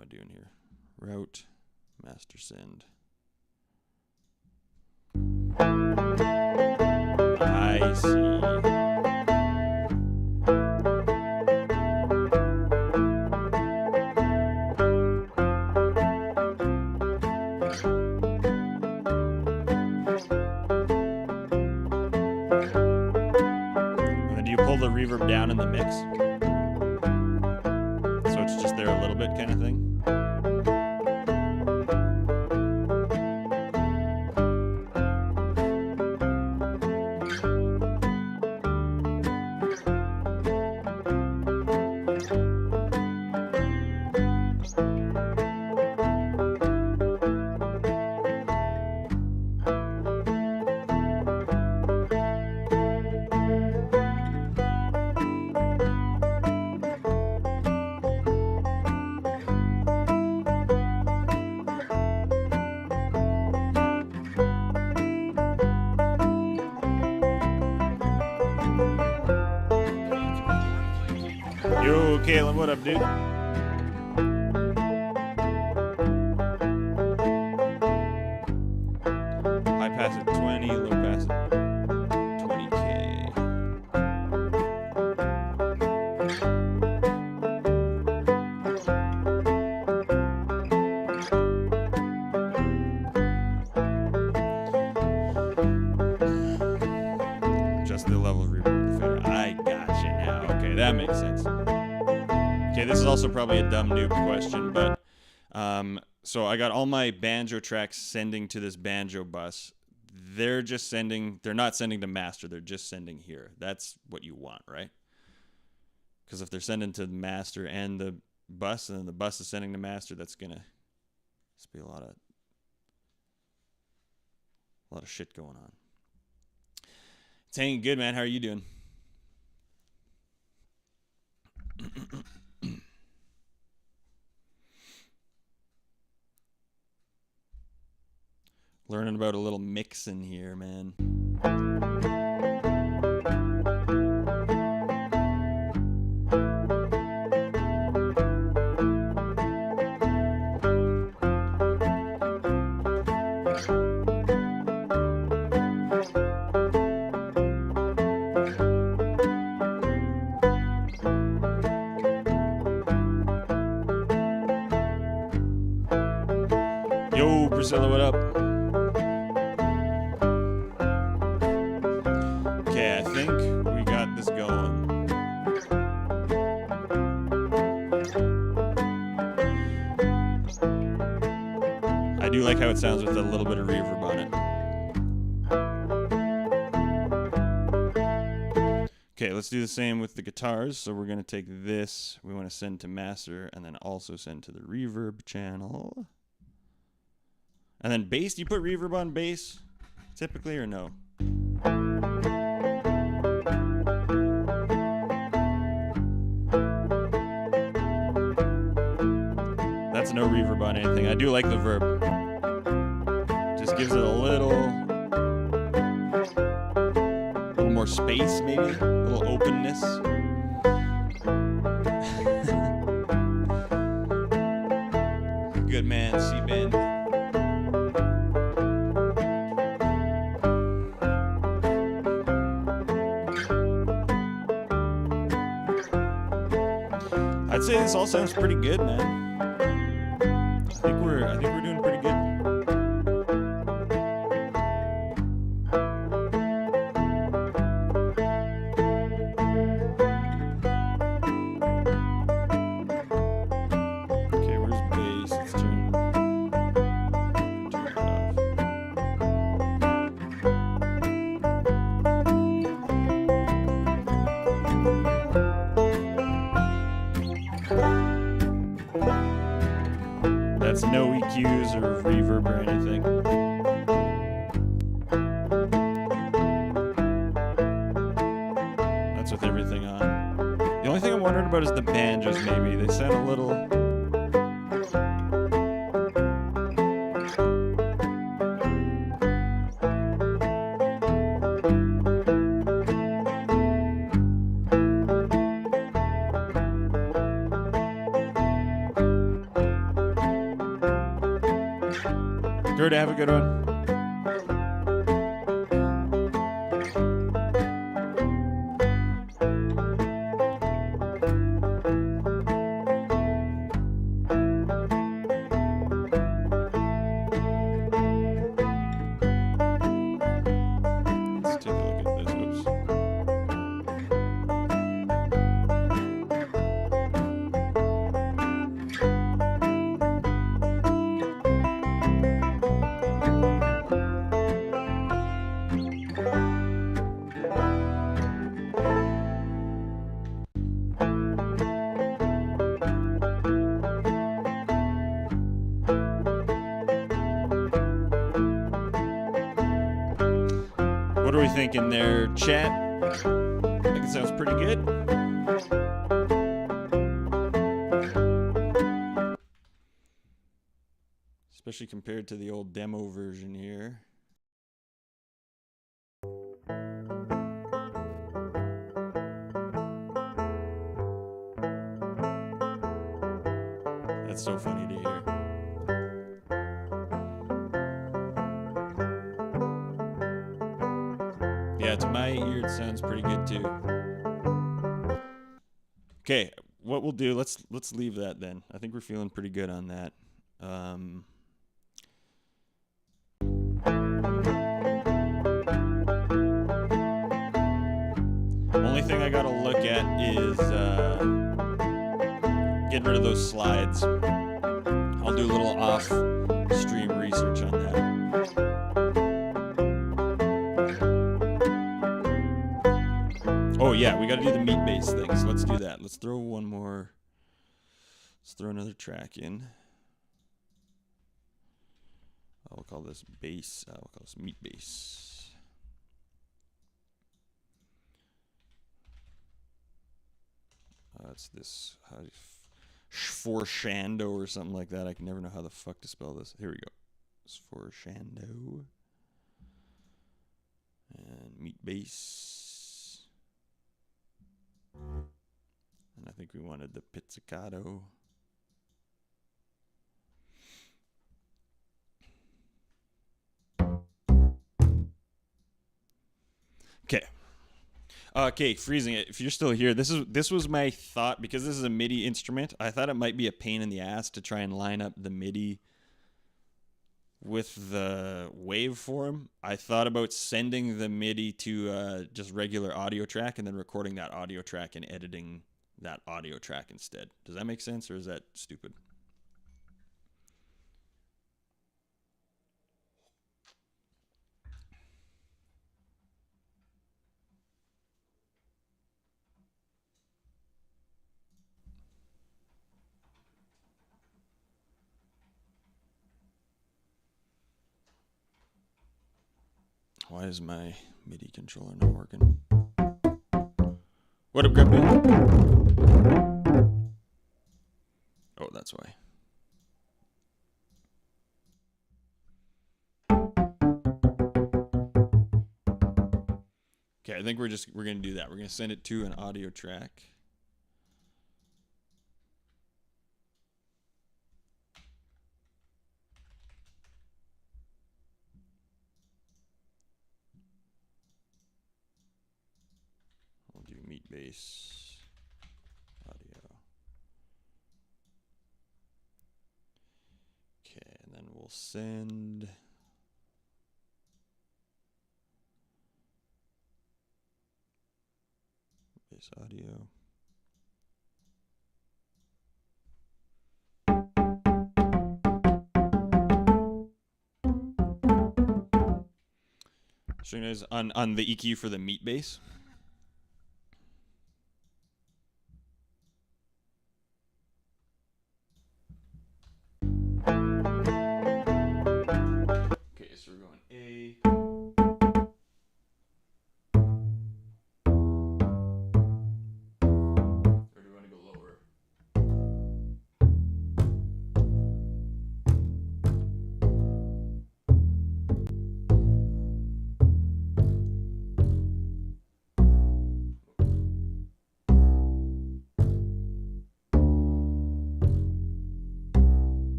I doing here? Route, master send. I see. And then do you pull the reverb down in the mix? So it's just there a little bit kind of thing? Yo, Kalen, what up, dude? High pass at 20, low pass at 20K. Just the level of reverb. I gotcha now. Okay, that makes sense. Okay, this is also probably a dumb noob question, but so I got all my banjo tracks sending to this banjo bus. They're not sending to master, they're just sending here. That's what you want, right? Because if they're sending to the master and the bus, and then the bus is sending to master, that's gonna be a lot of shit going on. It's hanging good, man. How are you doing? Learning about a little mixing here, man. Yo, Priscilla, what up? Okay, I think we got this going. I do like how it sounds with a little bit of reverb on it. Okay, let's do the same with the guitars. So we're going to take this, we want to send to master, and then also send to the reverb channel. And then bass, do you put reverb on bass typically or no? That's no reverb on anything. I do like the verb. Just gives it a little more space, maybe a little openness. Good man, C-band. I'd say this all sounds pretty good, man. I think we're doing pretty good. Okay, where's bass? Let's turn it off. That's no EQs or reverb or anything. That's with everything on. The only thing I'm wondering about is the banjos, maybe. They sound a little... Gerda, have a good one. Let's take a look at this. Oops. What are we thinking there, chat? I think it sounds pretty good. Especially compared to the old demo version here. That's so funny to hear. Yeah, to my ear it sounds pretty good too. Okay, what we'll do, let's leave that then. I think we're feeling pretty good on that. Only thing I gotta look at is getting rid of those slides. I'll do a little off-stream research on that. Oh yeah, we gotta do the meat bass thing, so let's do that. Let's throw one more. Let's throw another track in. I'll call this bass. We'll call this meat bass. It's this Sforshando or something like that. I can never know how the fuck to spell this. Here we go. Sforshando. And meat bass. And I think we wanted the pizzicato. Okay. Okay, freezing it. If you're still here, this was my thought, because this is a MIDI instrument. I thought it might be a pain in the ass to try and line up the MIDI with the waveform, I thought about sending the MIDI to just regular audio track and then recording that audio track and editing that audio track instead. Does that make sense, or is that stupid? Why is my MIDI controller not working? What up, Grandpa? Oh, that's why. Okay, I think we're gonna do that. We're gonna send it to an audio track. We'll do meat bass audio. Okay, and then we'll send bass audio. So you guys on the EQ for the meat bass. Okay, so we're going A. Or do we want to go lower?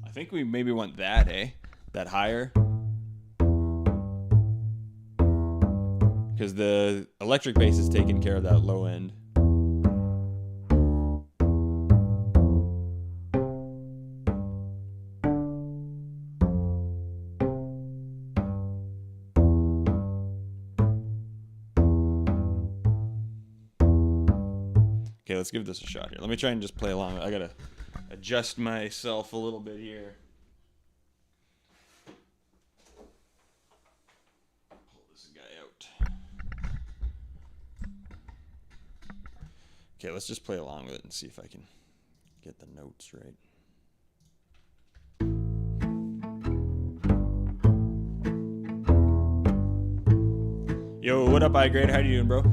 I think we maybe want that, that higher. Because the electric bass is taking care of that low end. Okay, let's give this a shot here. Let me try and just play along. I gotta adjust myself a little bit here. Pull this guy out. Okay, let's just play along with it and see if I can get the notes right. Yo, what up, iGrade? How you doing, bro?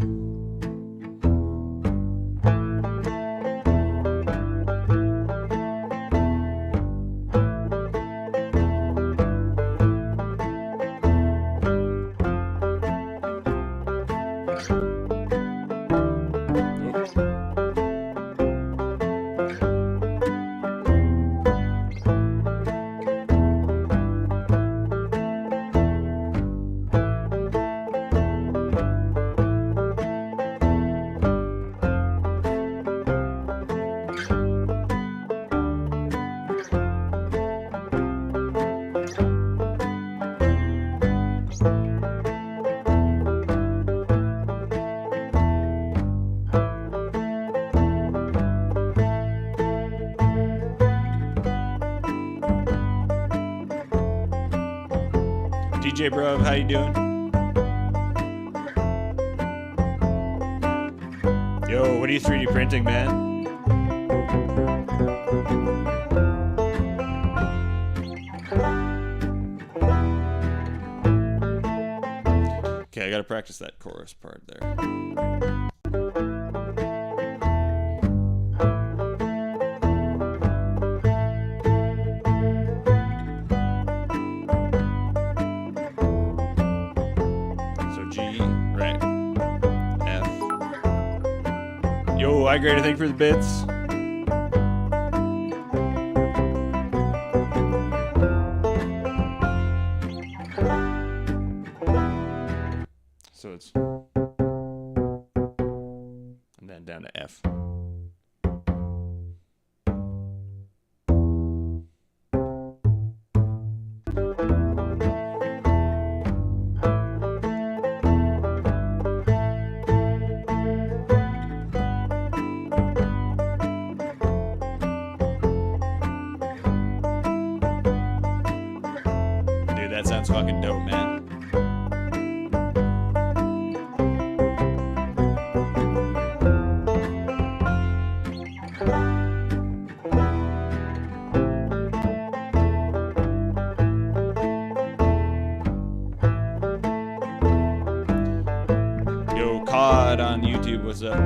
DJ bro, how you doing? Yo, what are you 3D printing, man? Okay, I gotta practice that chorus part there. Hi, Greta, thank you for the bits. So it's, and then down to F. Dude, that sounds fucking dope, man. Yo, COD on YouTube, what's up?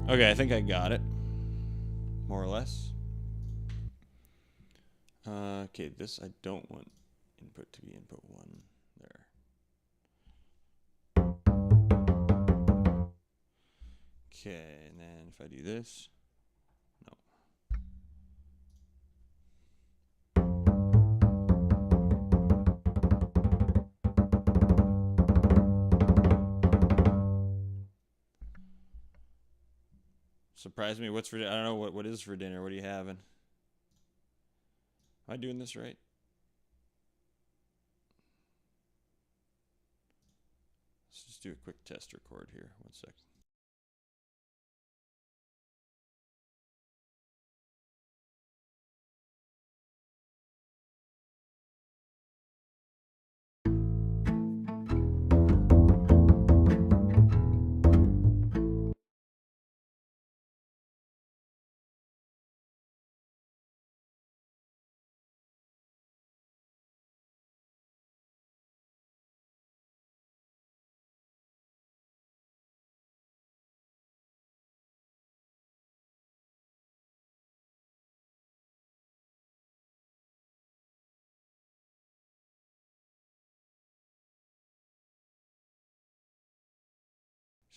Okay, I think I got it, more or less. Okay, this I don't want input to be input 1 there. Okay, and then if I do this, no. Surprise me. What's for dinner? I don't know what is for dinner. What are you having? Am I doing this right? Let's just do a quick test record here. 1 sec.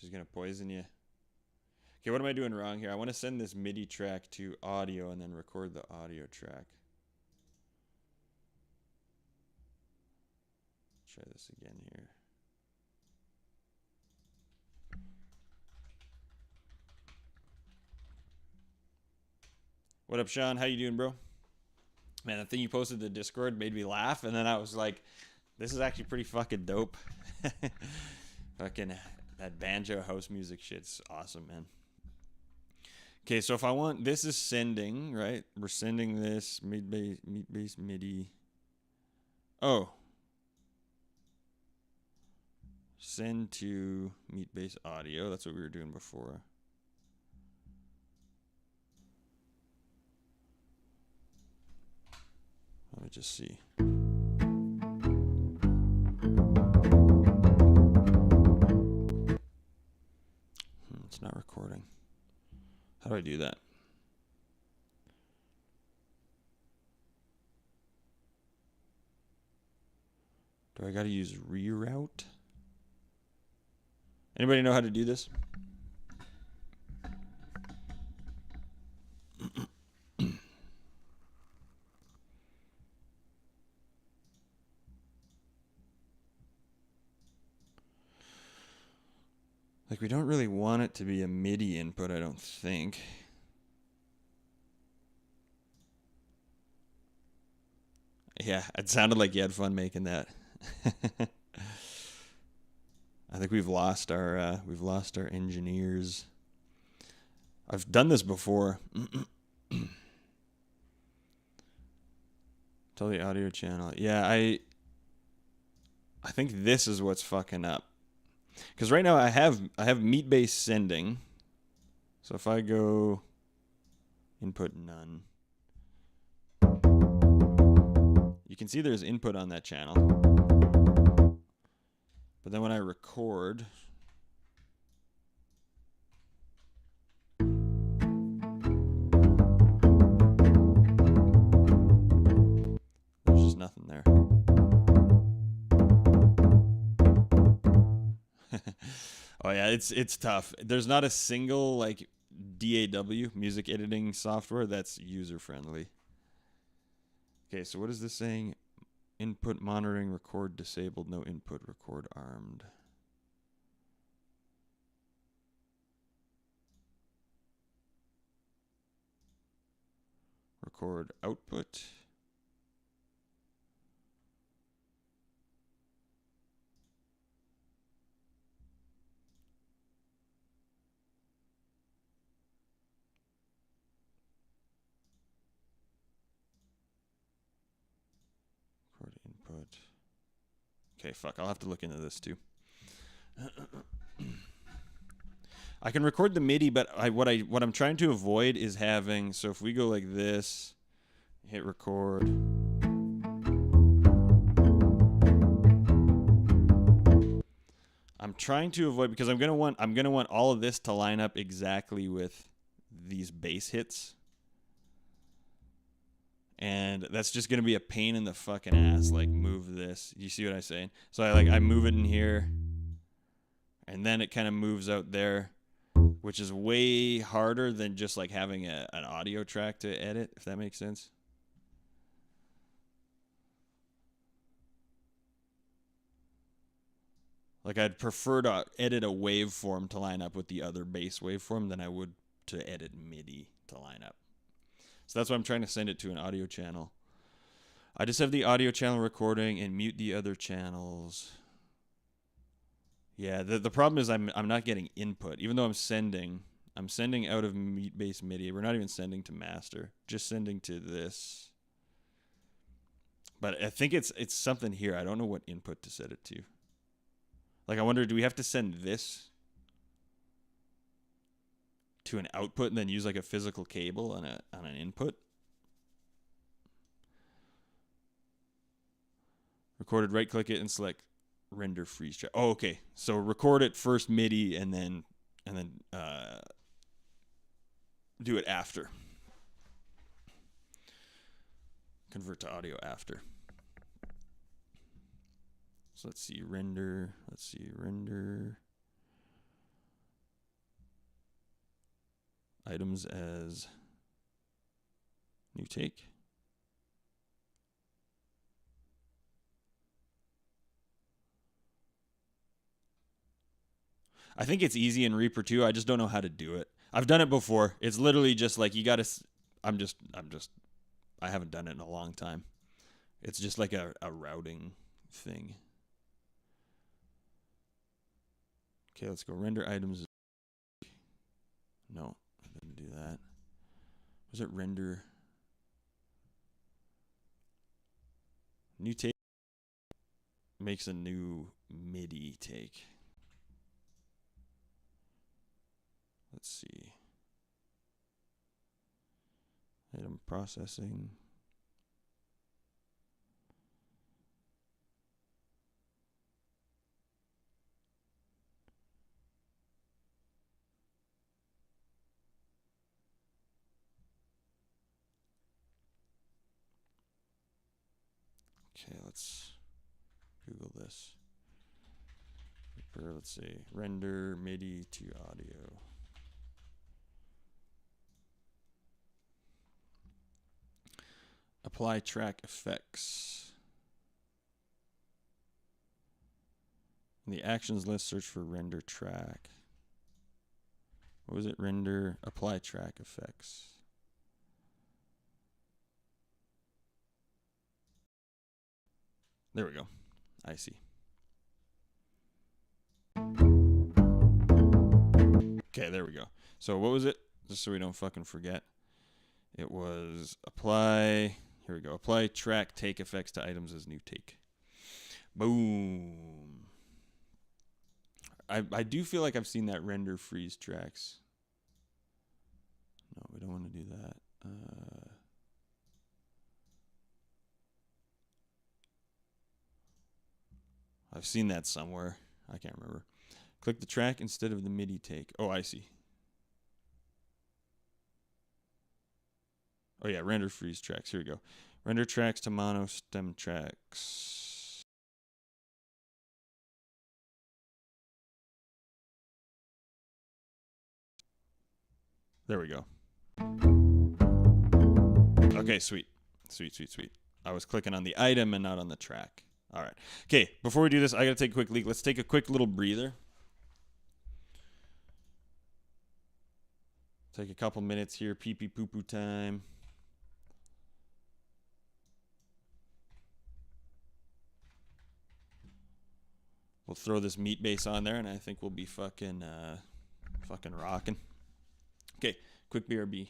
She's going to poison you. Okay, what am I doing wrong here? I want to send this MIDI track to audio and then record the audio track. Try this again here. What up, Sean? How you doing, bro? Man, the thing you posted to Discord made me laugh, and then I was like, this is actually pretty fucking dope. Fucking that banjo house music shit's awesome, man. Okay, so if I want, this is sending, right? We're sending this mid bass MIDI. Oh. Send to Meet Bass Audio. That's what we were doing before. Let me just see. It's not recording. How do I do that? Do I got to use reroute? Anybody know how to do this? Like, we don't really want it to be a MIDI input, I don't think. Yeah, it sounded like you had fun making that. I think we've lost our engineers. I've done this before. Tell the audio channel. Yeah, I think this is what's fucking up. Because right now I have meat base sending. So if I go input none, you can see there's input on that channel. But then when I record, there's just nothing there. Oh yeah, it's tough. There's not a single like DAW music editing software that's user friendly. Okay, so what is this saying? Input monitoring record disabled, no input record armed. Record output. Record input. Okay, fuck. I'll have to look into this too. I can record the MIDI, but what I'm trying to avoid is having. So if we go like this, hit record. I'm trying to avoid because I'm gonna want all of this to line up exactly with these bass hits. And that's just gonna be a pain in the fucking ass. Like move this. You see what I'm saying? So I move it in here, and then it kind of moves out there, which is way harder than just like having an audio track to edit. If that makes sense. Like I'd prefer to edit a waveform to line up with the other bass waveform than I would to edit MIDI to line up. So that's why I'm trying to send it to an audio channel. I just have the audio channel recording and mute the other channels. Yeah, the problem is I'm not getting input. Even though I'm sending out of Meatbase MIDI. We're not even sending to master, just sending to this. But I think it's something here. I don't know what input to set it to. Like I wonder, do we have to send this to an output and then use like a physical cable on an input? Recorded, right click it and select render freeze track. Oh, okay. So record it first MIDI and then do it after. Convert to audio after. So let's see render. Items as new take. I think it's easy in Reaper too. I just don't know how to do it. I've done it before. It's literally just like you gotta. I haven't done it in a long time. It's just like a routing thing. Okay, let's go render items. No, I didn't do that. Was it render? New take makes a new MIDI take. Let's see. Item processing. Okay, let's Google this. Let's see. Render MIDI to audio. Apply track effects. In the actions list, search for render track. What was it? Render, apply track effects. There we go. I see. Okay, there we go. So what was it? Just so we don't fucking forget. It was apply. Here we go. Apply track take effects to items as new take. Boom. I do feel like I've seen that render freeze tracks. No, we don't want to do that. I've seen that somewhere. I can't remember. Click the track instead of the MIDI take. Oh, I see. Oh, yeah, render freeze tracks. Here we go. Render tracks to mono stem tracks. There we go. Okay, sweet. Sweet. I was clicking on the item and not on the track. All right. Okay, before we do this, I got to take a quick leak. Let's take a quick little breather. Take a couple minutes here. Pee-pee poo-poo time. We'll throw this meat base on there, and I think we'll be fucking rocking. Okay, quick BRB.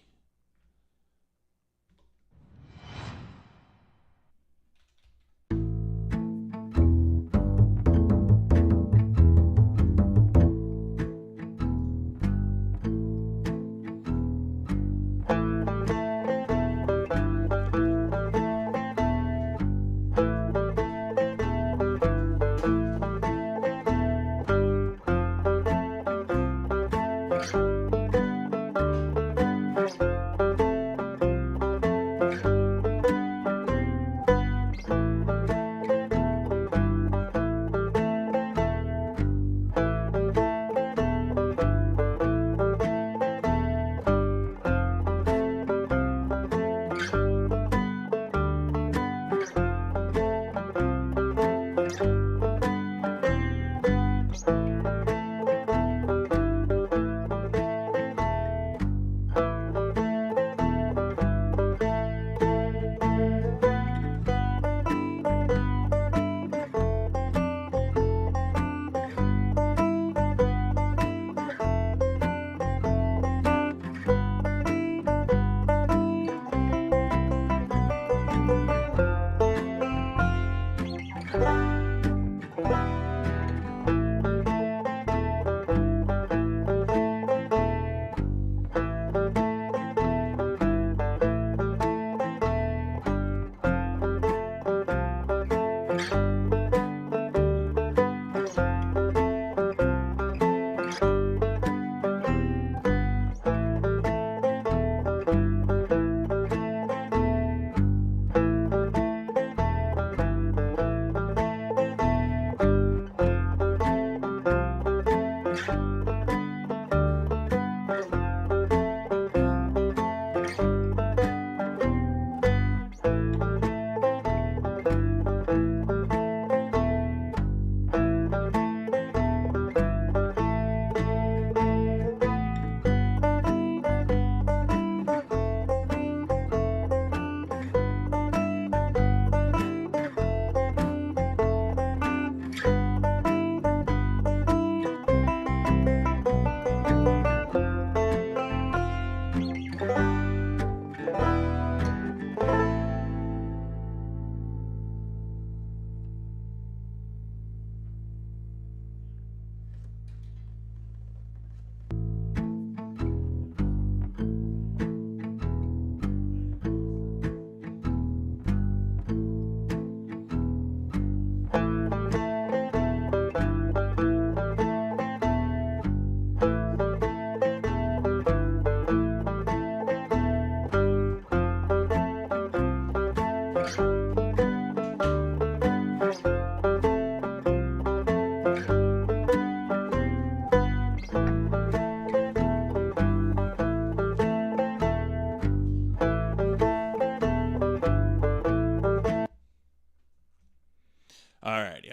Alrighty.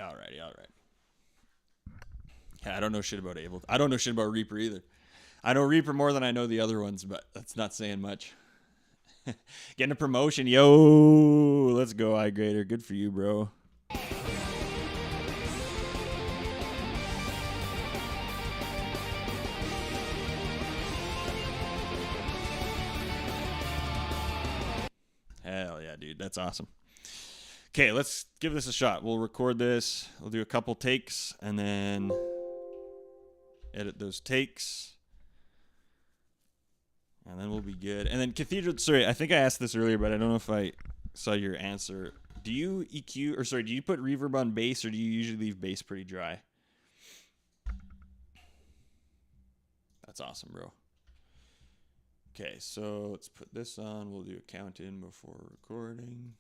Yeah, I don't know shit about Ableton. I don't know shit about Reaper either. I know Reaper more than I know the other ones, but that's not saying much. Getting a promotion. Yo, let's go, iGrader. Good for you, bro. That's awesome. Okay, let's give this a shot. We'll record this. We'll do a couple takes and then edit those takes. And then we'll be good. And then Cathedral, sorry, I think I asked this earlier, but I don't know if I saw your answer. Do you EQ, or sorry, do you put reverb on bass, or do you usually leave bass pretty dry? That's awesome, bro. Okay, so let's put this on. We'll do a count in before recording.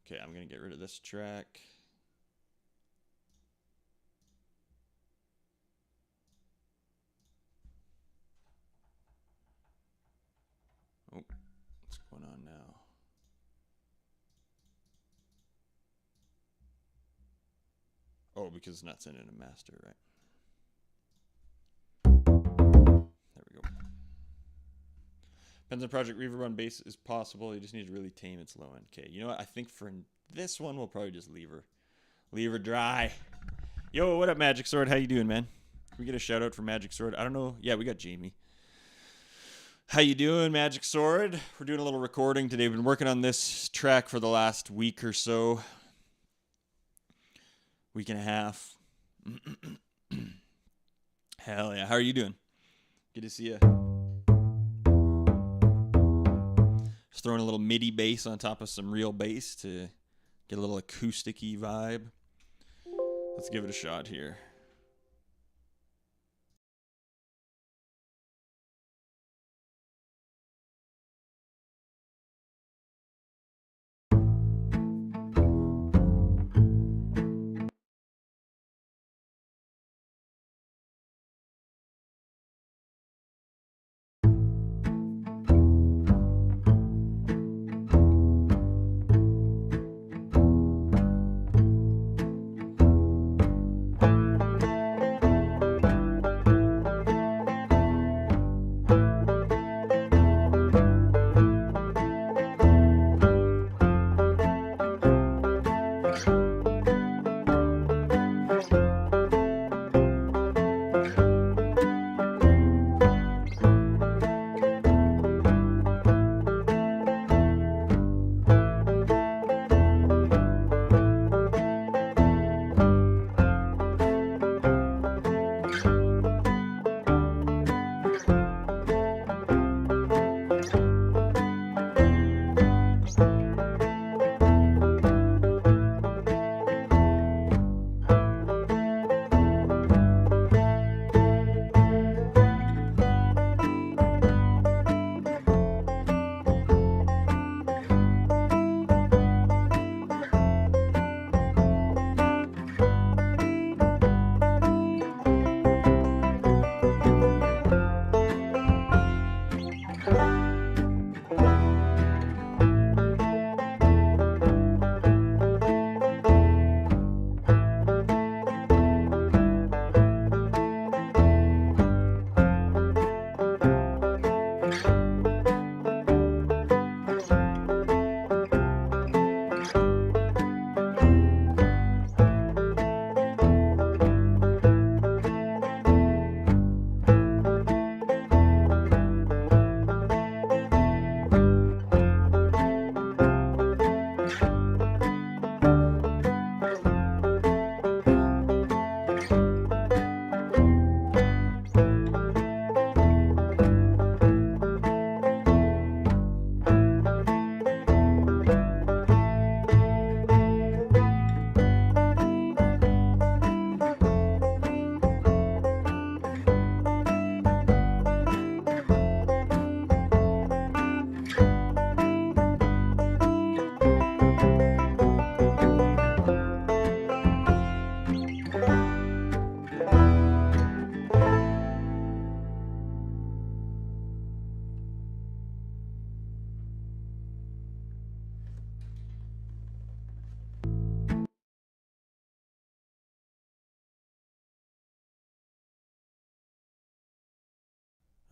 Okay, I'm going to get rid of this track. Oh, what's going on now? Oh, because it's not sending a master, right? There we go. Depends on project. Reverb on bass is possible. You just need to really tame its low end. Okay, you know what? I think for this one, we'll probably just leave her dry. Yo, what up, Magic Sword? How you doing, man? Can we get a shout out for Magic Sword? I don't know. Yeah, we got Jamie. How you doing, Magic Sword? We're doing a little recording today. We've been working on this track for the last week or so. Week and a half. Hell yeah. How are you doing? Good to see you. Just throwing a little MIDI bass on top of some real bass to get a little acoustic-y vibe. Let's give it a shot here.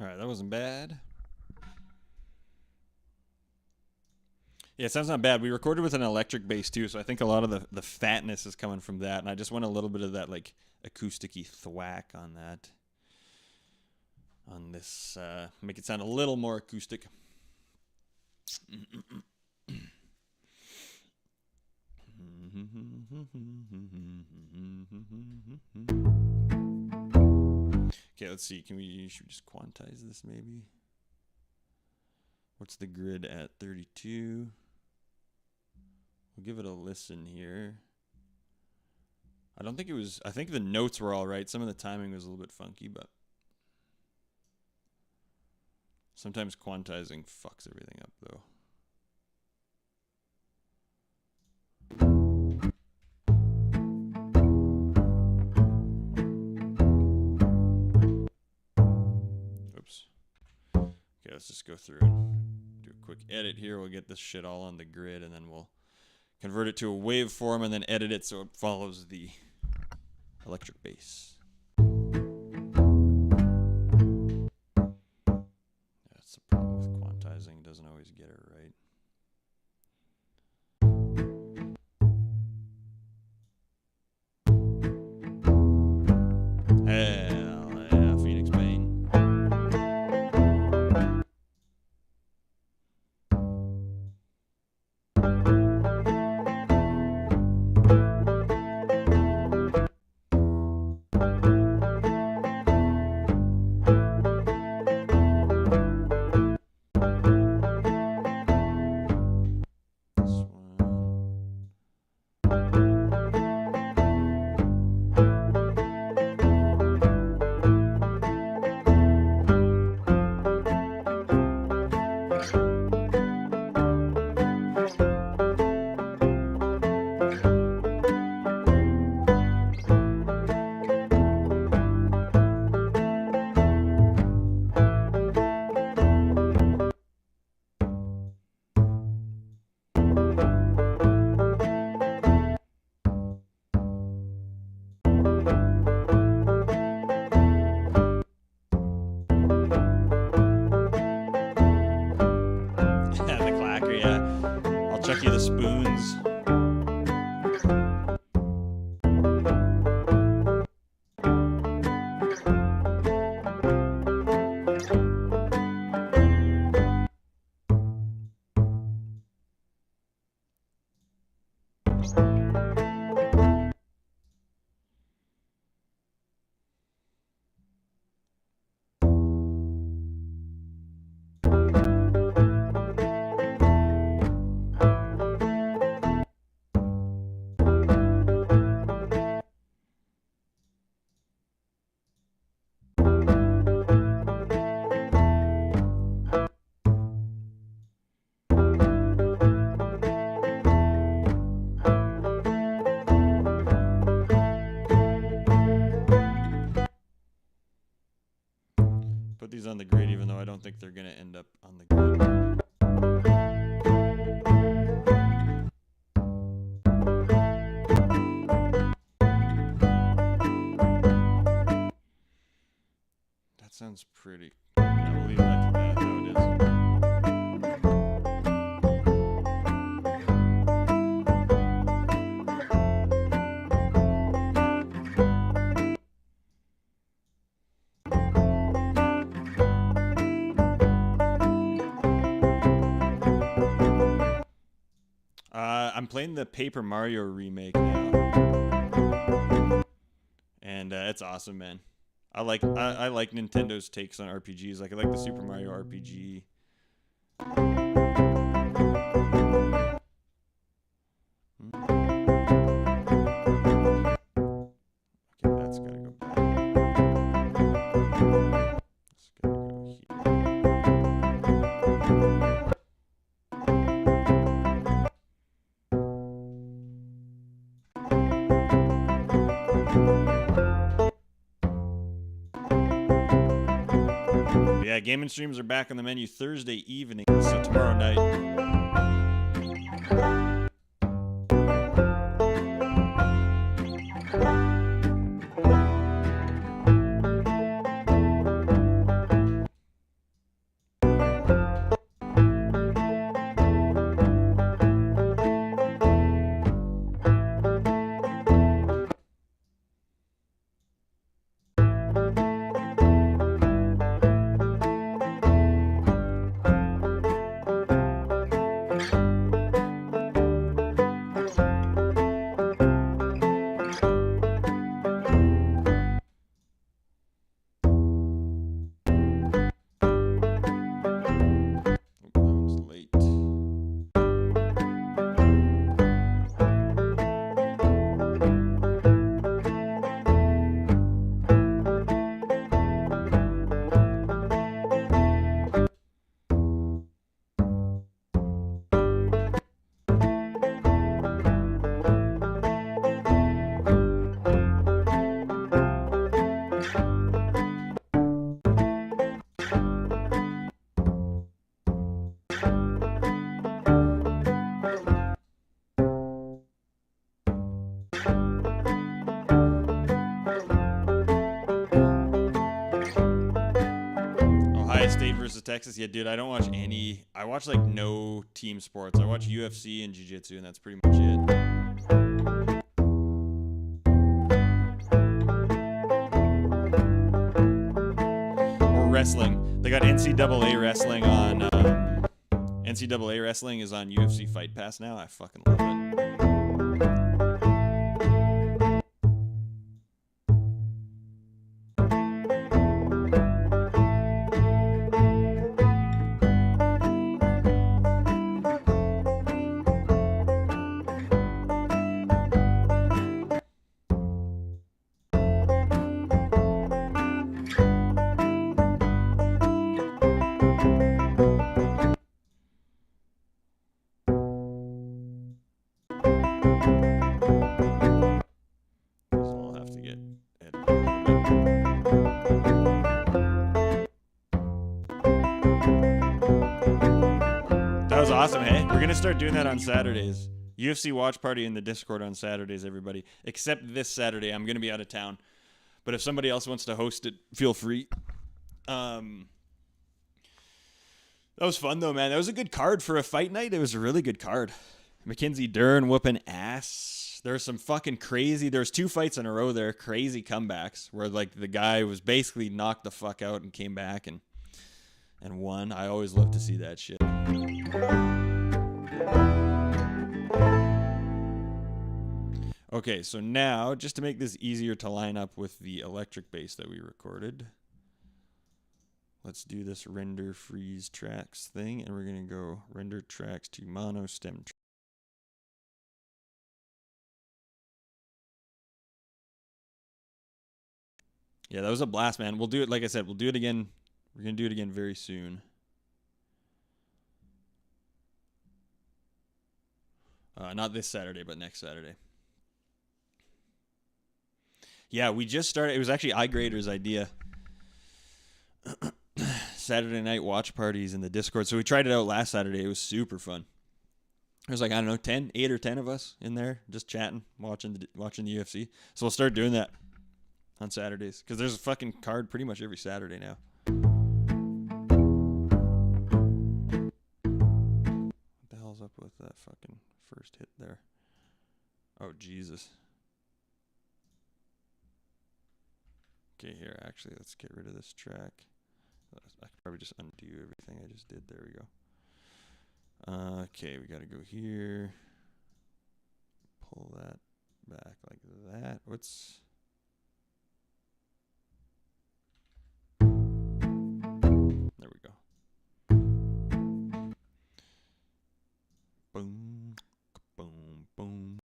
All right, that wasn't bad. Yeah, it sounds not bad. We recorded with an electric bass too, so I think a lot of the fatness is coming from that, and I just want a little bit of that like acousticy thwack on that. On this, make it sound a little more acoustic. Okay, let's see. Should we just quantize this maybe? What's the grid at 32? We'll give it a listen here. I think the notes were all right. Some of the timing was a little bit funky, but sometimes quantizing fucks everything up though. Oops. Okay, let's just go through and do a quick edit here. We'll get this shit all on the grid, and then we'll convert it to a waveform and then edit it so it follows the electric bass. That's the problem with quantizing. It doesn't always get it right. Hell yeah, Phoenix Bane. Chuck you the spoons. Put these on the grid, even though I don't think they're going to end up on the grid. That sounds pretty. Yeah, we'll leave it like that. That's how it is. I'm playing the Paper Mario remake now, and it's awesome, man. I like Nintendo's takes on RPGs. Like I like the Super Mario RPG. Okay, that's gotta go back. It's gotta go here. Yeah, gaming streams are back on the menu Thursday evening, so tomorrow night. Texas. Yeah, dude, I don't watch any. I watch like no team sports. I watch UFC and jiu-jitsu, and that's pretty much it. Or wrestling. They got NCAA wrestling on. NCAA wrestling is on UFC Fight Pass now. I fucking love it. That was awesome, hey? We're going to start doing that on Saturdays. UFC watch party in the Discord on Saturdays, everybody. Except this Saturday. I'm going to be out of town. But if somebody else wants to host it, feel free. That was fun, though, man. That was a good card for a fight night. It was a really good card. Mackenzie Dern whooping ass. There was some fucking crazy... There was 2 fights in a row there. Crazy comebacks where, like, the guy was basically knocked the fuck out and came back and won. I always love to see that shit. Okay, so now, just to make this easier to line up with the electric bass that we recorded, let's do this render freeze tracks thing, and we're going to go render tracks to mono stem. Yeah, that was a blast, man. We'll do it, like I said, we'll do it again. We're going to do it again very soon. Not this Saturday, but next Saturday. Yeah, we just started. It was actually iGrader's idea. Saturday night watch parties in the Discord. So we tried it out last Saturday. It was super fun. There was like, I don't know, 8 or 10 of us in there just chatting, watching the UFC. So we'll start doing that on Saturdays because there's a fucking card pretty much every Saturday now. What the hell's up with that fucking first hit there? Oh, Jesus. Okay, here, actually, let's get rid of this track. I could probably just undo everything I just did. There we go. Okay, we got to go here. Pull that back like that. What's... There we go. Boom, boom, boom.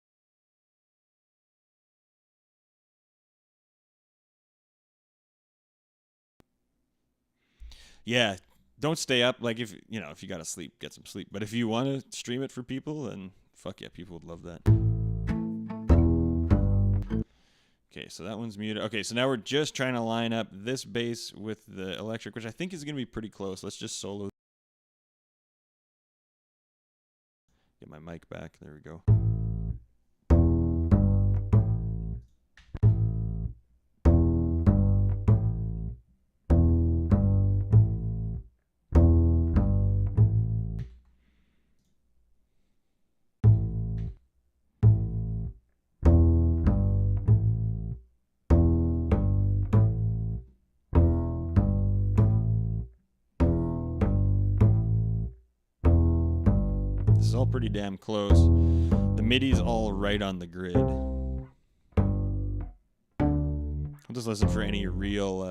Yeah, don't stay up. Like, if you got to sleep, get some sleep. But if you want to stream it for people, then fuck yeah, people would love that. Okay, so that one's muted. Okay, so now we're just trying to line up this bass with the electric, which I think is going to be pretty close. Let's just solo. Get my mic back. There we go. This is all pretty damn close. The MIDI's all right on the grid. I'll just listen for any real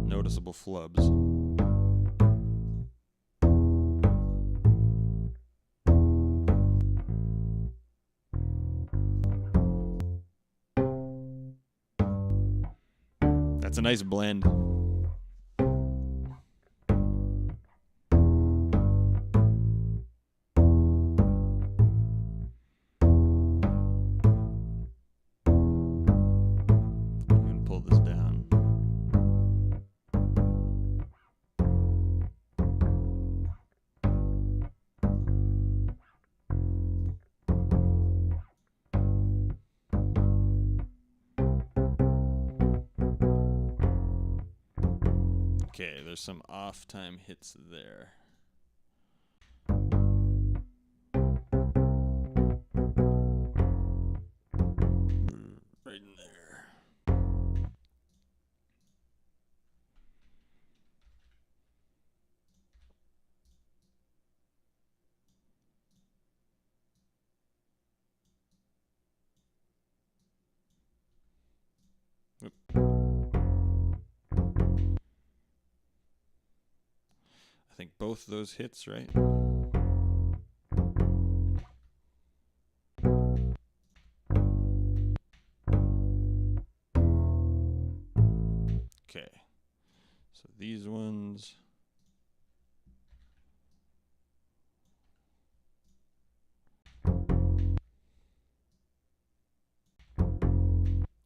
noticeable flubs. That's a nice blend. Okay, there's some off time hits there. Right in there. Oop. I think both those hits, right? Okay. So these ones.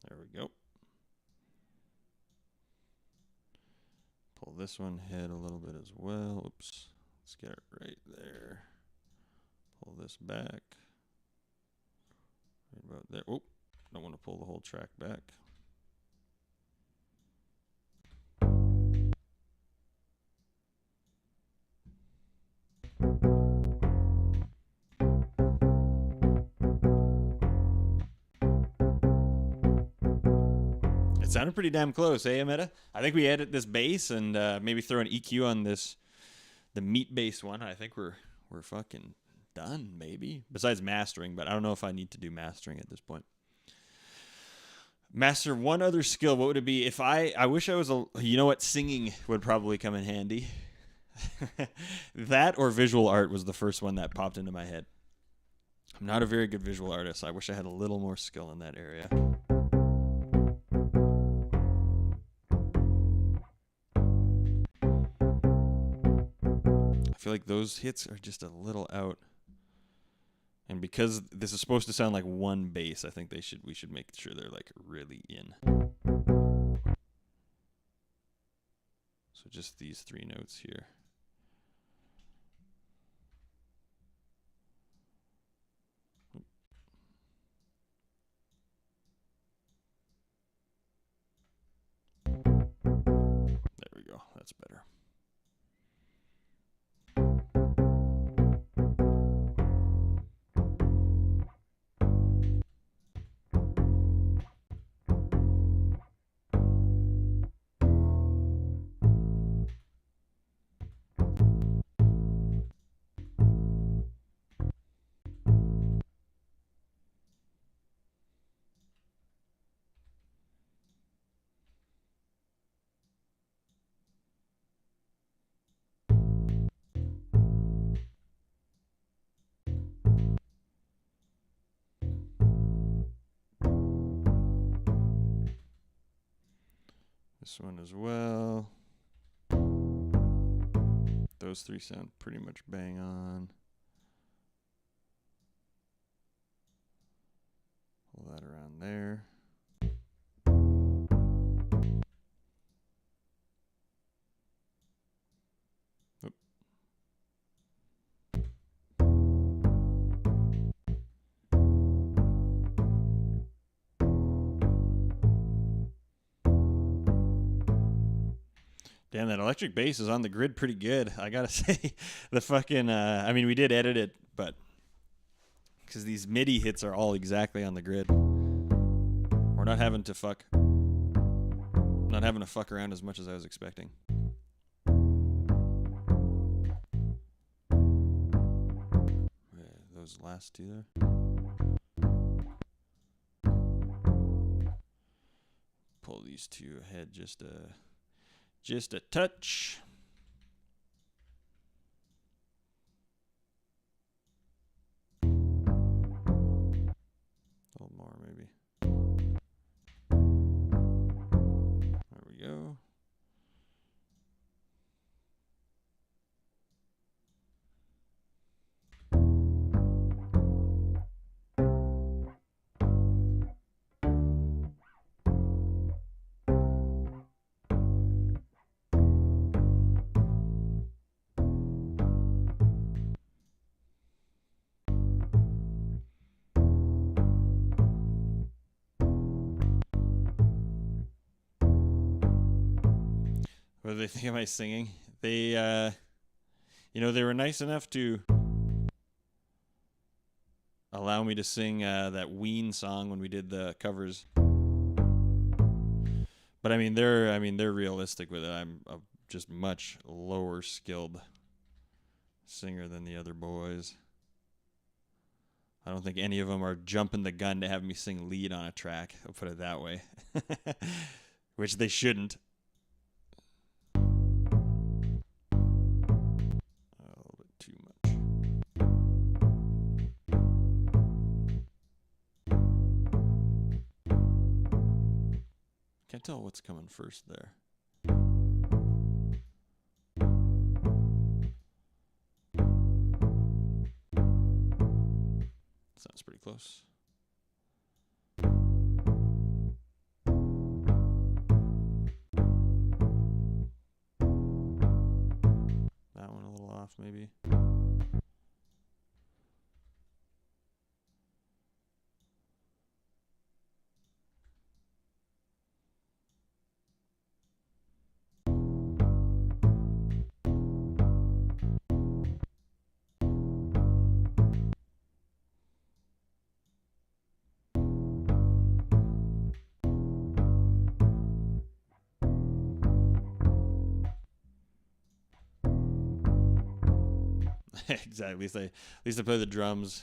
There we go. Pull this one head a little bit as well. Oops. Let's get it right there. Pull this back. Right about there. Oh, don't want to pull the whole track back. It sounded pretty damn close, eh, Ameta? I think we edit this bass and maybe throw an EQ on this, the meat bass one. I think we're fucking done, maybe. Besides mastering, but I don't know if I need to do mastering at this point. Master one other skill. What would it be? If I wish I was a. You know what? Singing would probably come in handy. That or visual art was the first one that popped into my head. I'm not a very good visual artist. I wish I had a little more skill in that area. I feel like those hits are just a little out. And because this is supposed to sound like one bass, I think we should make sure they're like really in. So just these three notes here. There we go. That's better. This one as well. Those three sound pretty much bang on. Pull that around there. Oop. Damn, that electric bass is on the grid pretty good. I gotta say, the fucking, I mean, we did edit it, but because these MIDI hits are all exactly on the grid. We're not having to fuck around as much as I was expecting. Those last two there. Pull these two ahead just a touch. A little more, maybe. There we go. What do they think of my singing? They, they were nice enough to allow me to sing that Ween song when we did the covers. But they're realistic with it. I'm a just much lower skilled singer than the other boys. I don't think any of them are jumping the gun to have me sing lead on a track. I'll put it that way. Which they shouldn't. A little bit too much. Can't tell what's coming first there. Sounds pretty close. That one a little off, maybe. Exactly. At least I play the drums.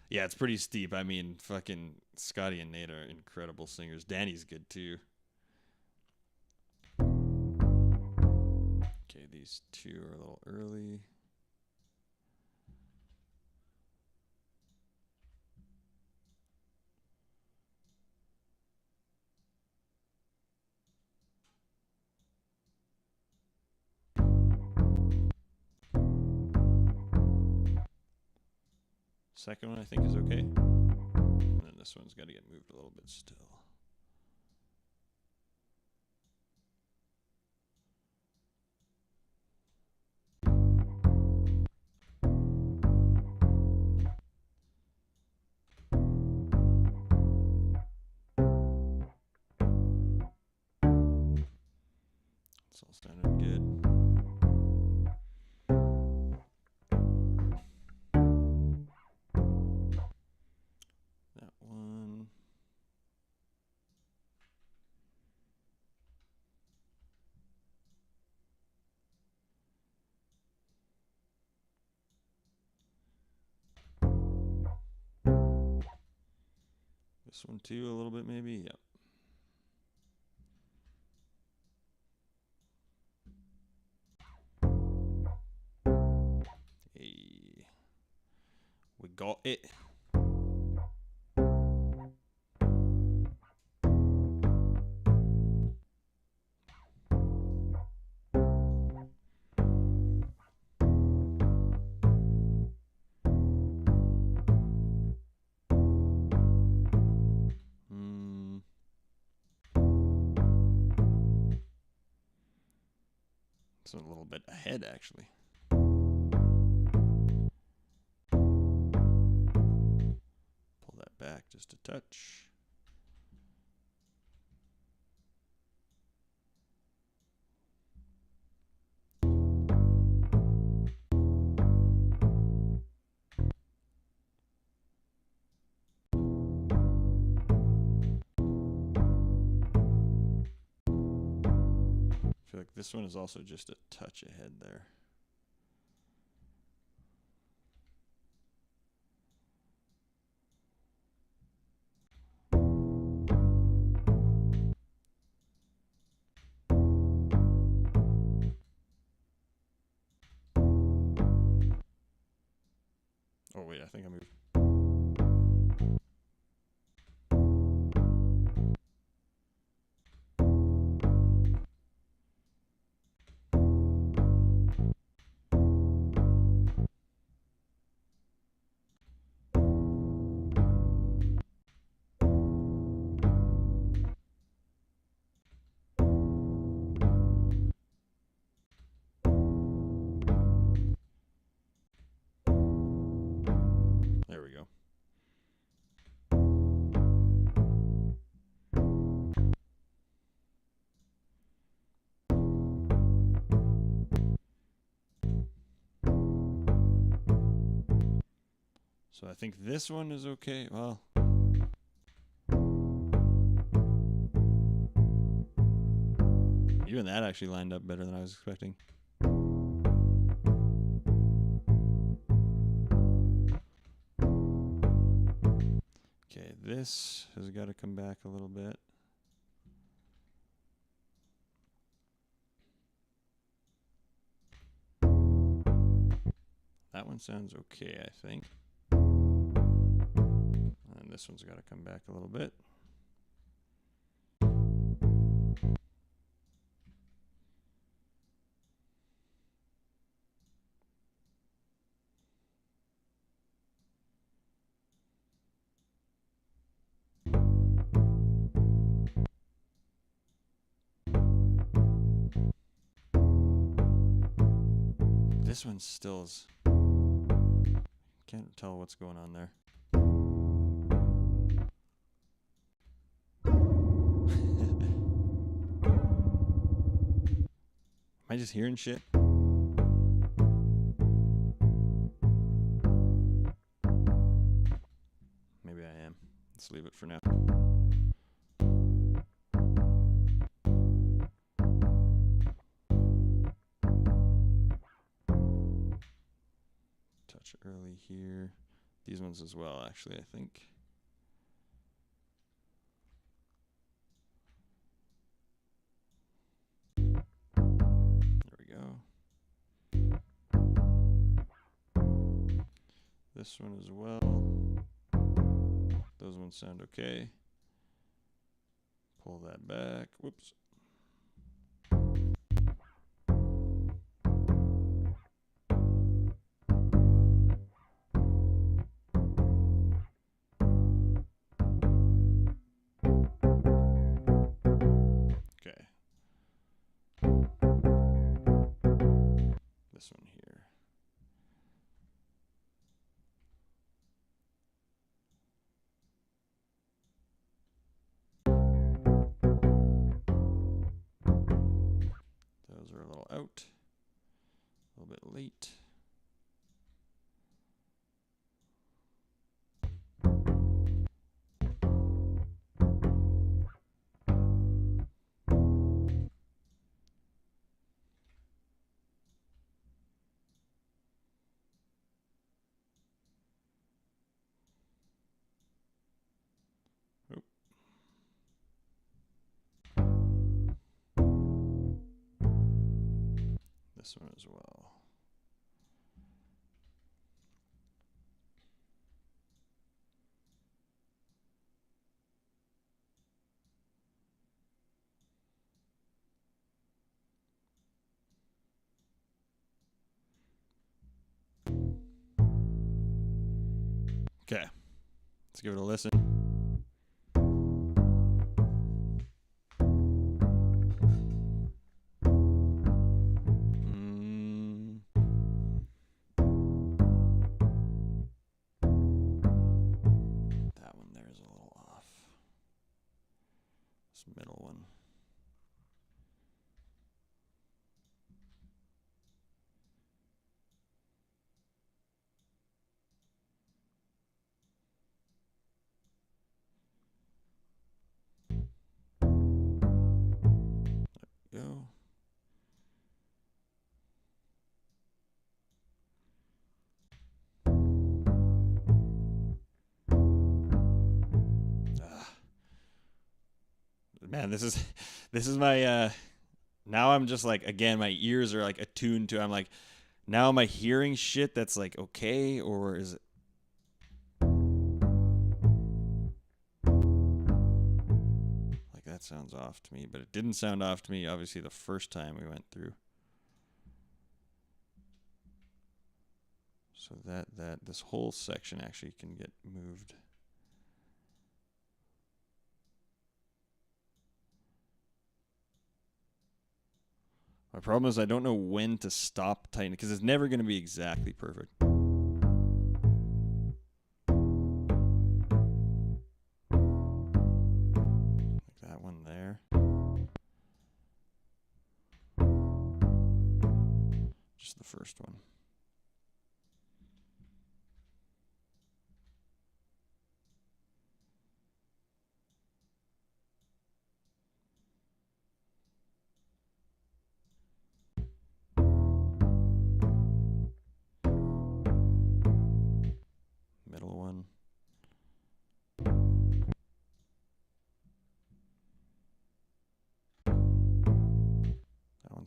Yeah, it's pretty steep. I mean, fucking Scotty and Nate are incredible singers. Danny's good too. Okay, these two are a little early. Second one I think is okay. And then this one's got to get moved a little bit still. It's all sounded good. That one. This one too, a little bit maybe. Yep. Hey, we got it. It's a little bit ahead, actually. Pull that back just a touch. I feel like this one is also just a touch ahead there. Oh wait, I think I moved. There we So I think this one is okay. Well, even that actually lined up better than I was expecting. Okay, this has got to come back a little bit. That one sounds okay, I think. And this one's got to come back a little bit. This one still is... Can't tell what's going on there. Am I just hearing shit? Maybe I am. Let's leave it for now. Touch early here. These ones as well, actually, I think. There we go. This one as well. Those ones sound okay. Pull that back. Whoops. Okay. This one here. Those are a little out. A little bit late. Oop. This one as well. Okay, let's give it a listen. That one there is a little off. This middle one. There we go. Man, this is my now I'm just like, again, my ears are like attuned to, I'm like, now am I hearing shit that's like okay, or is it like, that sounds off to me, but it didn't sound off to me obviously the first time we went through. So that this whole section actually can get moved. My problem is I don't know when to stop tightening, because it's never going to be exactly perfect. Like that one there. Just the first one.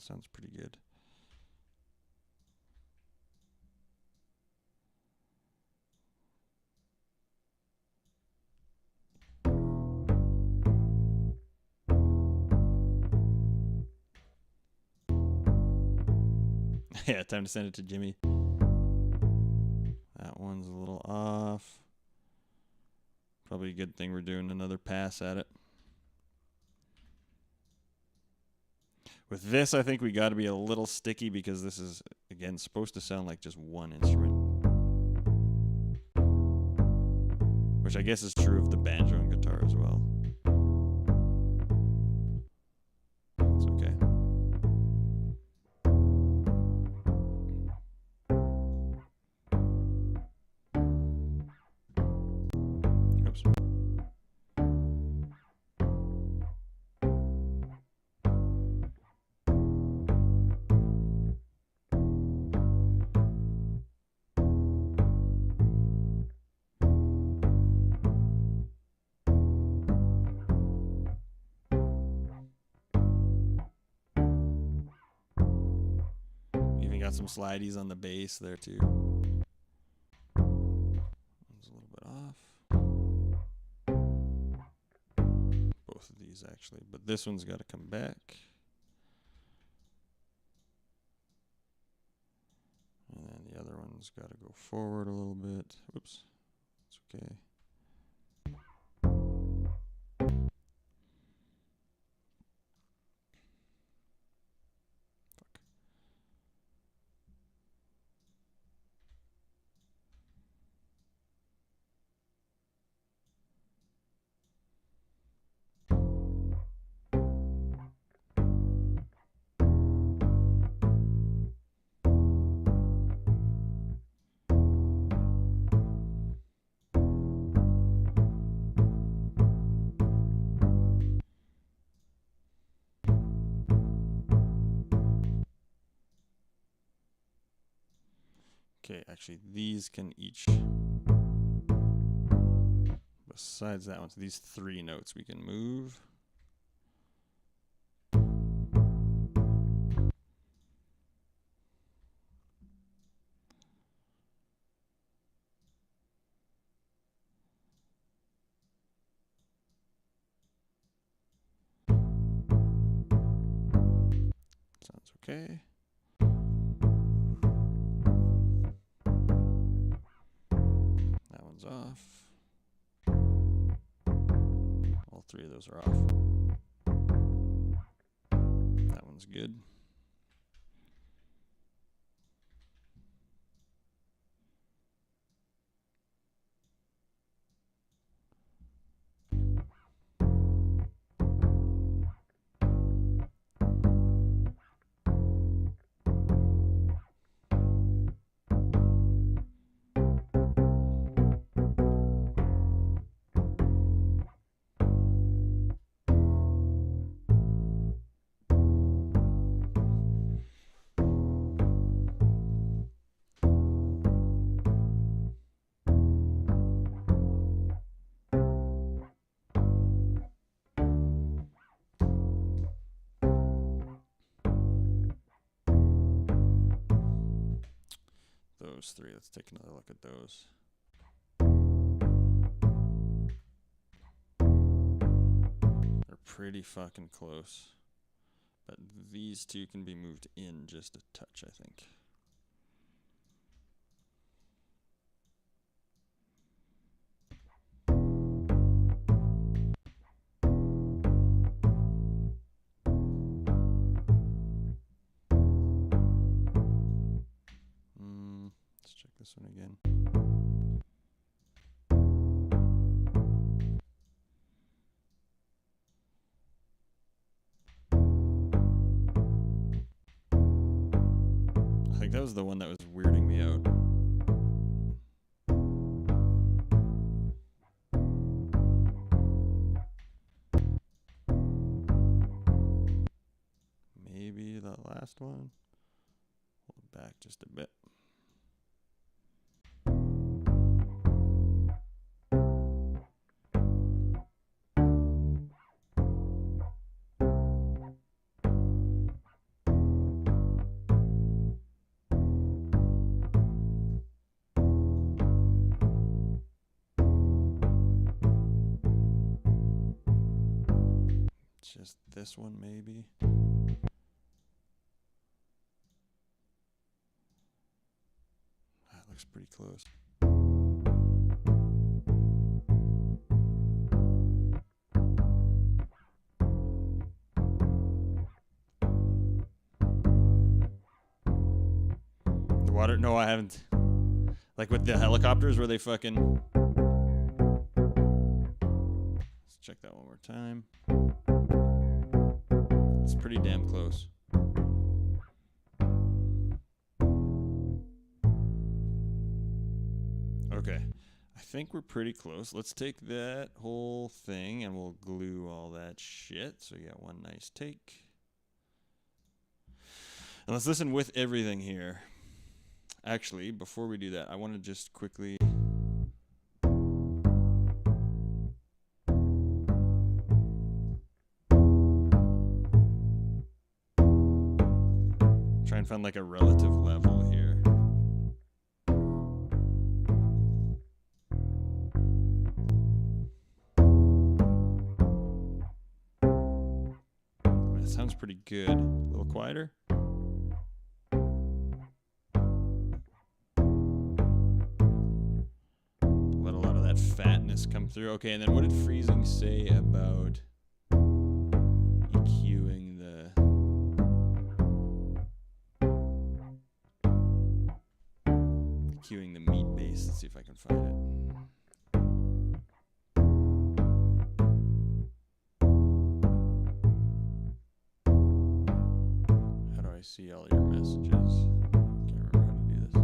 sounds pretty good. Yeah, time to send it to Jimmy. That one's a little off. Probably a good thing we're doing another pass at it. With this, I think we got to be a little sticky because this is, again, supposed to sound like just one instrument. Which I guess is true of the banjo and guitar as well. It's okay. Oops. Even got some slideys on the bass there too. One's a little bit off. Both of these actually, but this one's got to come back. And then the other one's got to go forward a little bit. Oops. It's okay. Fuck. Okay, actually these can each, besides that one, so these 3 notes we can move. Sounds okay. That one's off. All 3 of those are off. That one's good. Those 3, let's take another look at those. They're pretty fucking close. But these 2 can be moved in just a touch, I think. Let's check this one again. I think that was the one that was weirding me out. Maybe the last one. Hold it back just a bit. just this one maybe. That looks pretty close. The water? No, I haven't. Like with the helicopters where they fucking... Let's check that one more time. It's pretty damn close. Okay, I think we're pretty close. Let's take that whole thing and we'll glue all that shit. So you got one nice take. And let's listen with everything here. Actually, before we do that, I want to just quickly... try and find like a relative level here. That sounds pretty good. A little quieter. Let a lot of that fatness come through. Okay, and then what did freezing say about EQing the... EQing the meat base? Let's see if I can find it. How do I see all your messages? Can't remember how to do this.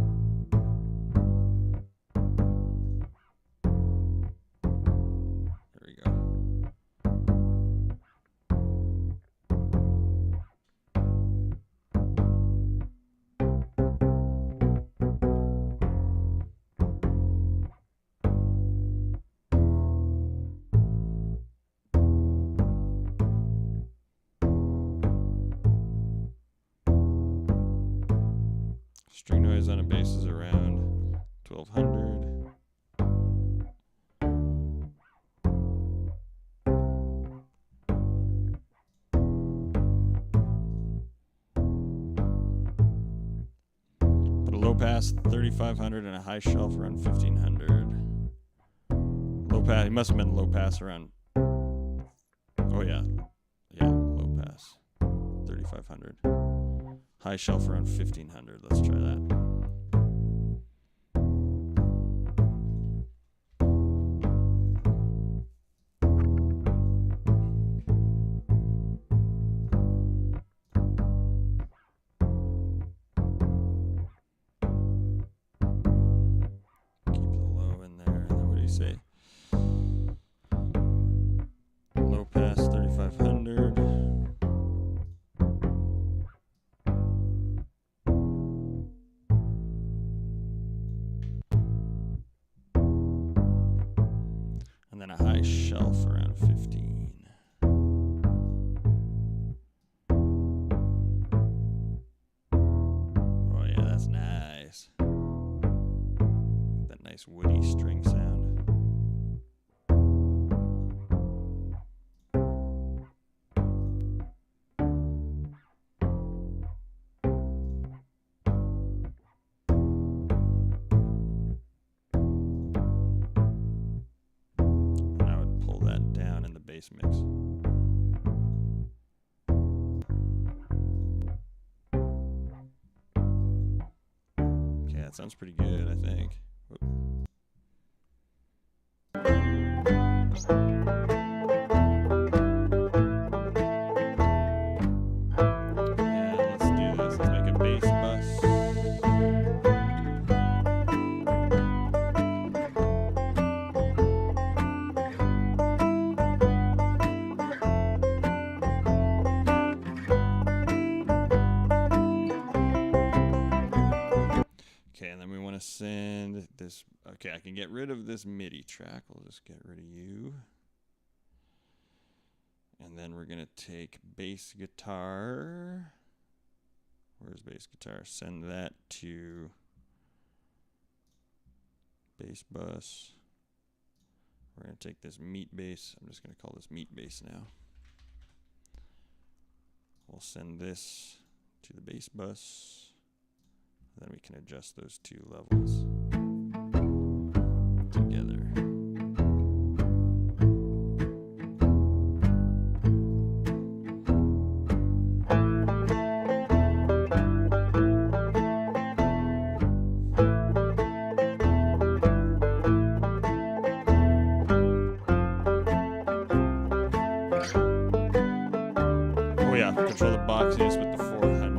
There we go. String noise on a bass is around 1200. But a low pass 3500 and a high shelf around 1500. Low pass, he must have been low pass around... Oh yeah. Yeah, low pass 3500. High shelf around 1500. Let's try that. Keep the low in there. And then what do you say? Low pass 3500. And then a high shelf around 15. Oh yeah, that's nice. That nice woody string sound. Bass mix. Okay, that sounds pretty good, I think. Whoop. Yeah, let's do this. Let's make a bass bus. Send this. Okay, I can get rid of this MIDI track. We'll just get rid of you. And then we're going to take bass guitar. Where's bass guitar? Send that to bass bus. We're going to take this meat bass. I'm just going to call this meat bass now. We'll send this to the bass bus. Then we can adjust those two levels together. Oh yeah, control the boxes with the 400.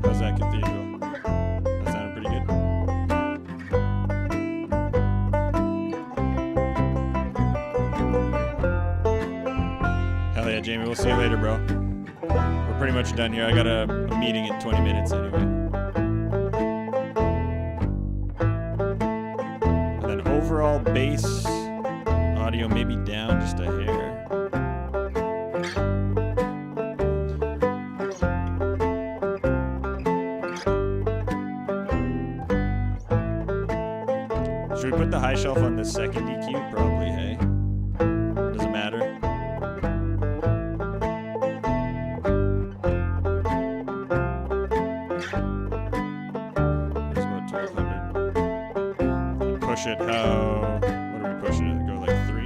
How's that cathedral? That sounded pretty good. Hell yeah, Jamie. We'll see you later, bro. We're pretty much done here. I got a meeting in 20 minutes anyway. And then overall bass audio maybe down just a hair. Should we put the high shelf on the second EQ? Probably, hey? Doesn't matter. There's about 1200. And push it how... What are we pushing it? Go like 3?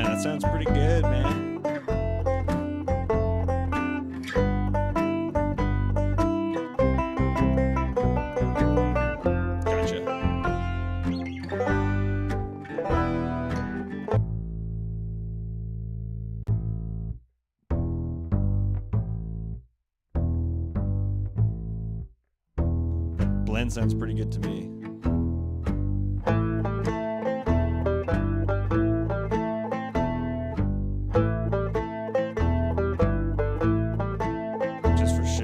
That sounds pretty good, man. Gotcha. Blend sounds pretty good to me.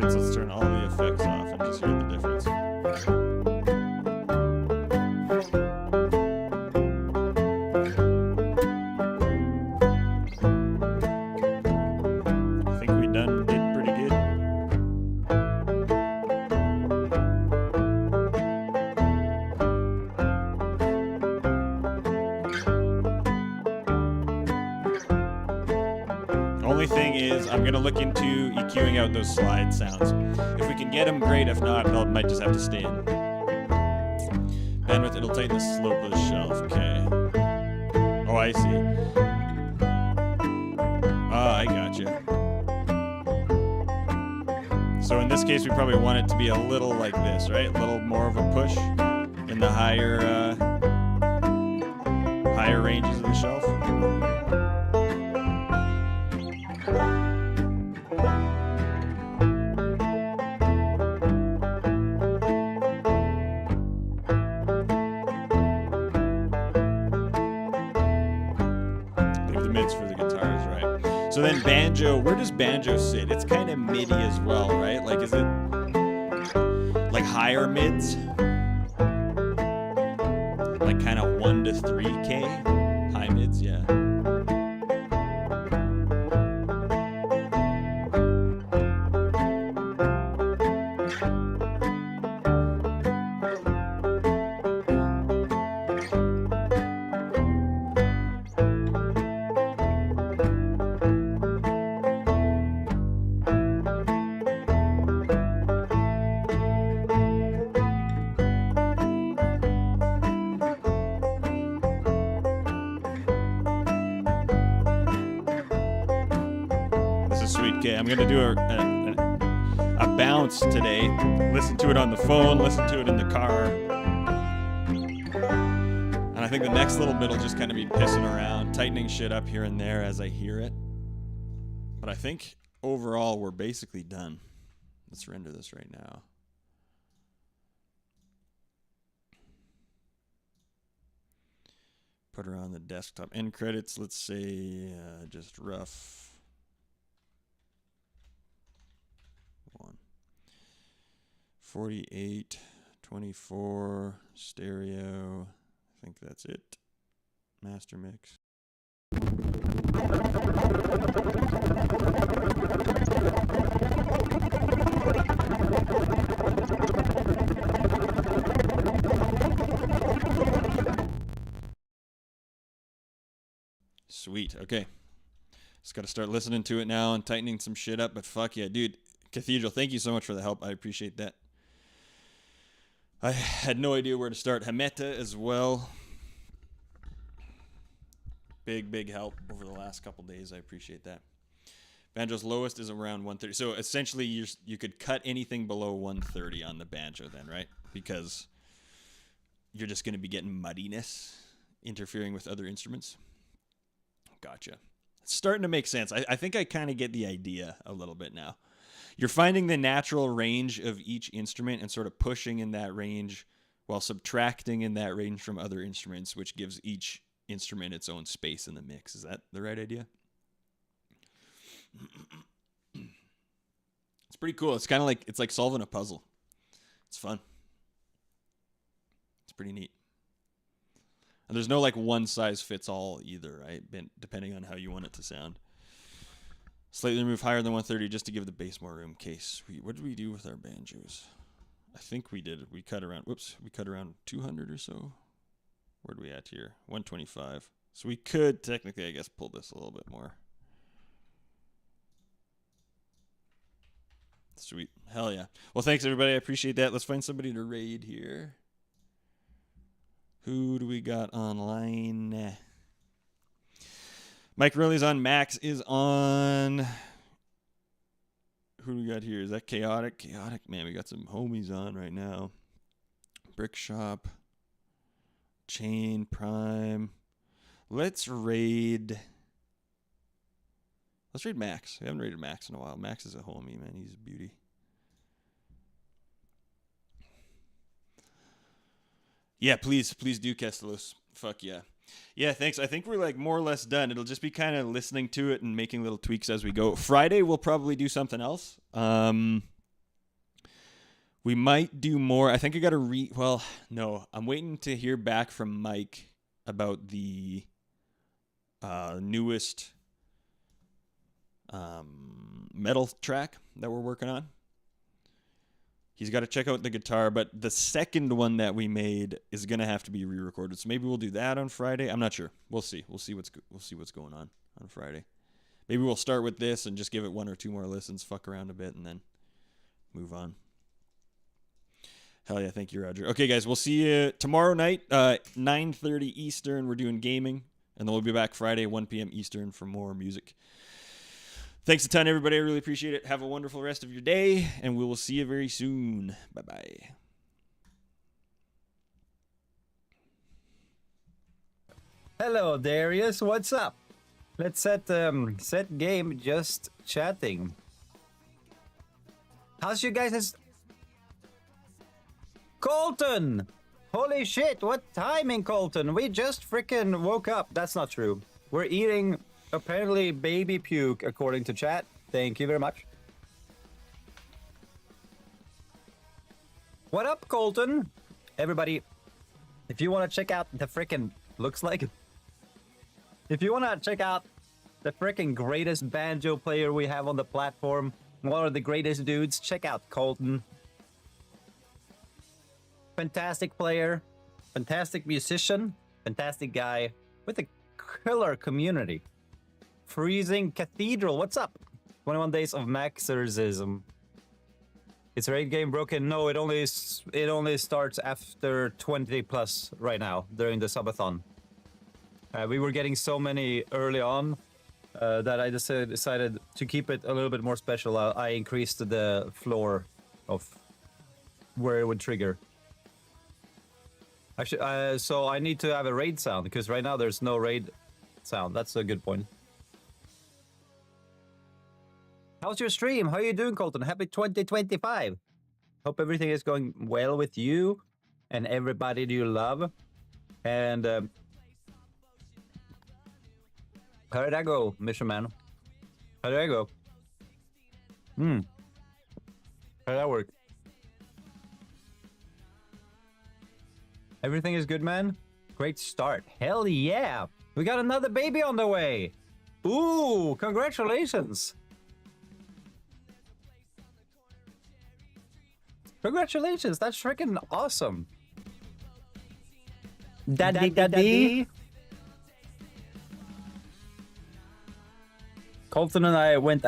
Let's turn all the effects off and just hear the difference. I think we did pretty good. Only thing is, I'm going to look into EQing out those slide sounds. If we can get them, great. If not, I might just have to stay in. Bandwidth, it'll tighten the slope of the shelf. Okay. Oh, I see. Ah, I gotcha. So in this case, we probably want it to be a little like this, right? A little more of a push in the higher ranges of the shelf. For the guitars, right? So then banjo, where does banjo sit? It's kind of MIDI as well, right? Like, is it like higher mids? Like kind of 1 to 3K? High mids, yeah. Sweet. Okay, I'm gonna do a bounce today. Listen to it on the phone, listen to it in the car. think the next little bit will just kind of be pissing around, tightening shit up here and there as I hear it. But I think overall we're basically done. Let's render this right now. Put her on the desktop. End credits, let's say just rough. 48, 24, stereo. I think that's it. Master mix. Sweet. Okay. Just got to start listening to it now and tightening some shit up. But fuck yeah, dude. Cathedral, thank you so much for the help. I appreciate that. I had no idea where to start. Hameta as well. Big help over the last couple days. I appreciate that. Banjo's lowest is around 130. So essentially, you could cut anything below 130 on the banjo then, right? Because you're just going to be getting muddiness interfering with other instruments. Gotcha. It's starting to make sense. I think I kind of get the idea a little bit now. You're finding the natural range of each instrument and sort of pushing in that range while subtracting in that range from other instruments, which gives each instrument its own space in the mix. Is that the right idea? It's pretty cool. It's kind of like, it's like solving a puzzle. It's fun. It's pretty neat. And there's no like one size fits all either, right? Depending on how you want it to sound. Slightly remove higher than 130 just to give the bass more room. Okay, sweet. What did we do with our banjos? I think we did. We cut around, we cut around 200 or so. Where'd we at here? 125. So we could technically, I guess, pull this a little bit more. Sweet. Hell yeah. Well, thanks, everybody. I appreciate that. Let's find somebody to raid here. Who do we got online? Mike Riley's on. Max is on. Who do we got here? Is that Chaotic? Chaotic, man. We got some homies on right now. Brick Shop. Chain Prime. Let's raid Max. We haven't raided Max in a while. Max is a homie, man. He's a beauty. Yeah, please do, Kestelos. Fuck yeah. Yeah, thanks. I think we're like more or less done. It'll just be kind of listening to it and making little tweaks as we go. Friday, we'll probably do something else. We might do more. I think I got to well, no. I'm waiting to hear back from Mike about the newest metal track that we're working on. He's got to check out the guitar, but the second one that we made is gonna have to be re-recorded. So maybe we'll do that on Friday. I'm not sure. We'll see. We'll see what's going on Friday. Maybe we'll start with this and just give it one or two more listens, fuck around a bit, and then move on. Hell yeah, thank you, Roger. Okay, guys, we'll see you tomorrow night, 9:30 Eastern. We're doing gaming, and then we'll be back Friday, 1 p.m. Eastern for more music. Thanks a ton, everybody. I really appreciate it. Have a wonderful rest of your day, and we will see you very soon. Bye-bye. Hello, Darius. What's up? Let's set game just chatting. How's you guys? Colton! Holy shit, what timing, Colton? We just freaking woke up. That's not true. We're eating apparently baby puke according to chat. Thank you very much. What up, Colton? Everybody, if you want to check out the freaking if you want to check out the freaking greatest banjo player we have on the platform, one of the greatest dudes, check out Colton. Fantastic player, fantastic musician, fantastic guy with a killer community. Freezing Cathedral, what's up? 21 days of Maxerism. Is raid game broken? No, it only starts after 20 plus right now during the subathon. We were getting so many early on that I decided to keep it a little bit more special. I increased the floor of where it would trigger. I should. So I need to have a raid sound because right now there's no raid sound. That's a good point. How's your stream? How are you doing, Colton? Happy 2025. Hope everything is going well with you and everybody you love. And how did that go, Mission Man? How did that go? How did that work? Everything is good, man? Great start. Hell yeah! We got another baby on the way! Ooh, congratulations! Congratulations, that's freaking awesome! Daddy. Colton and I went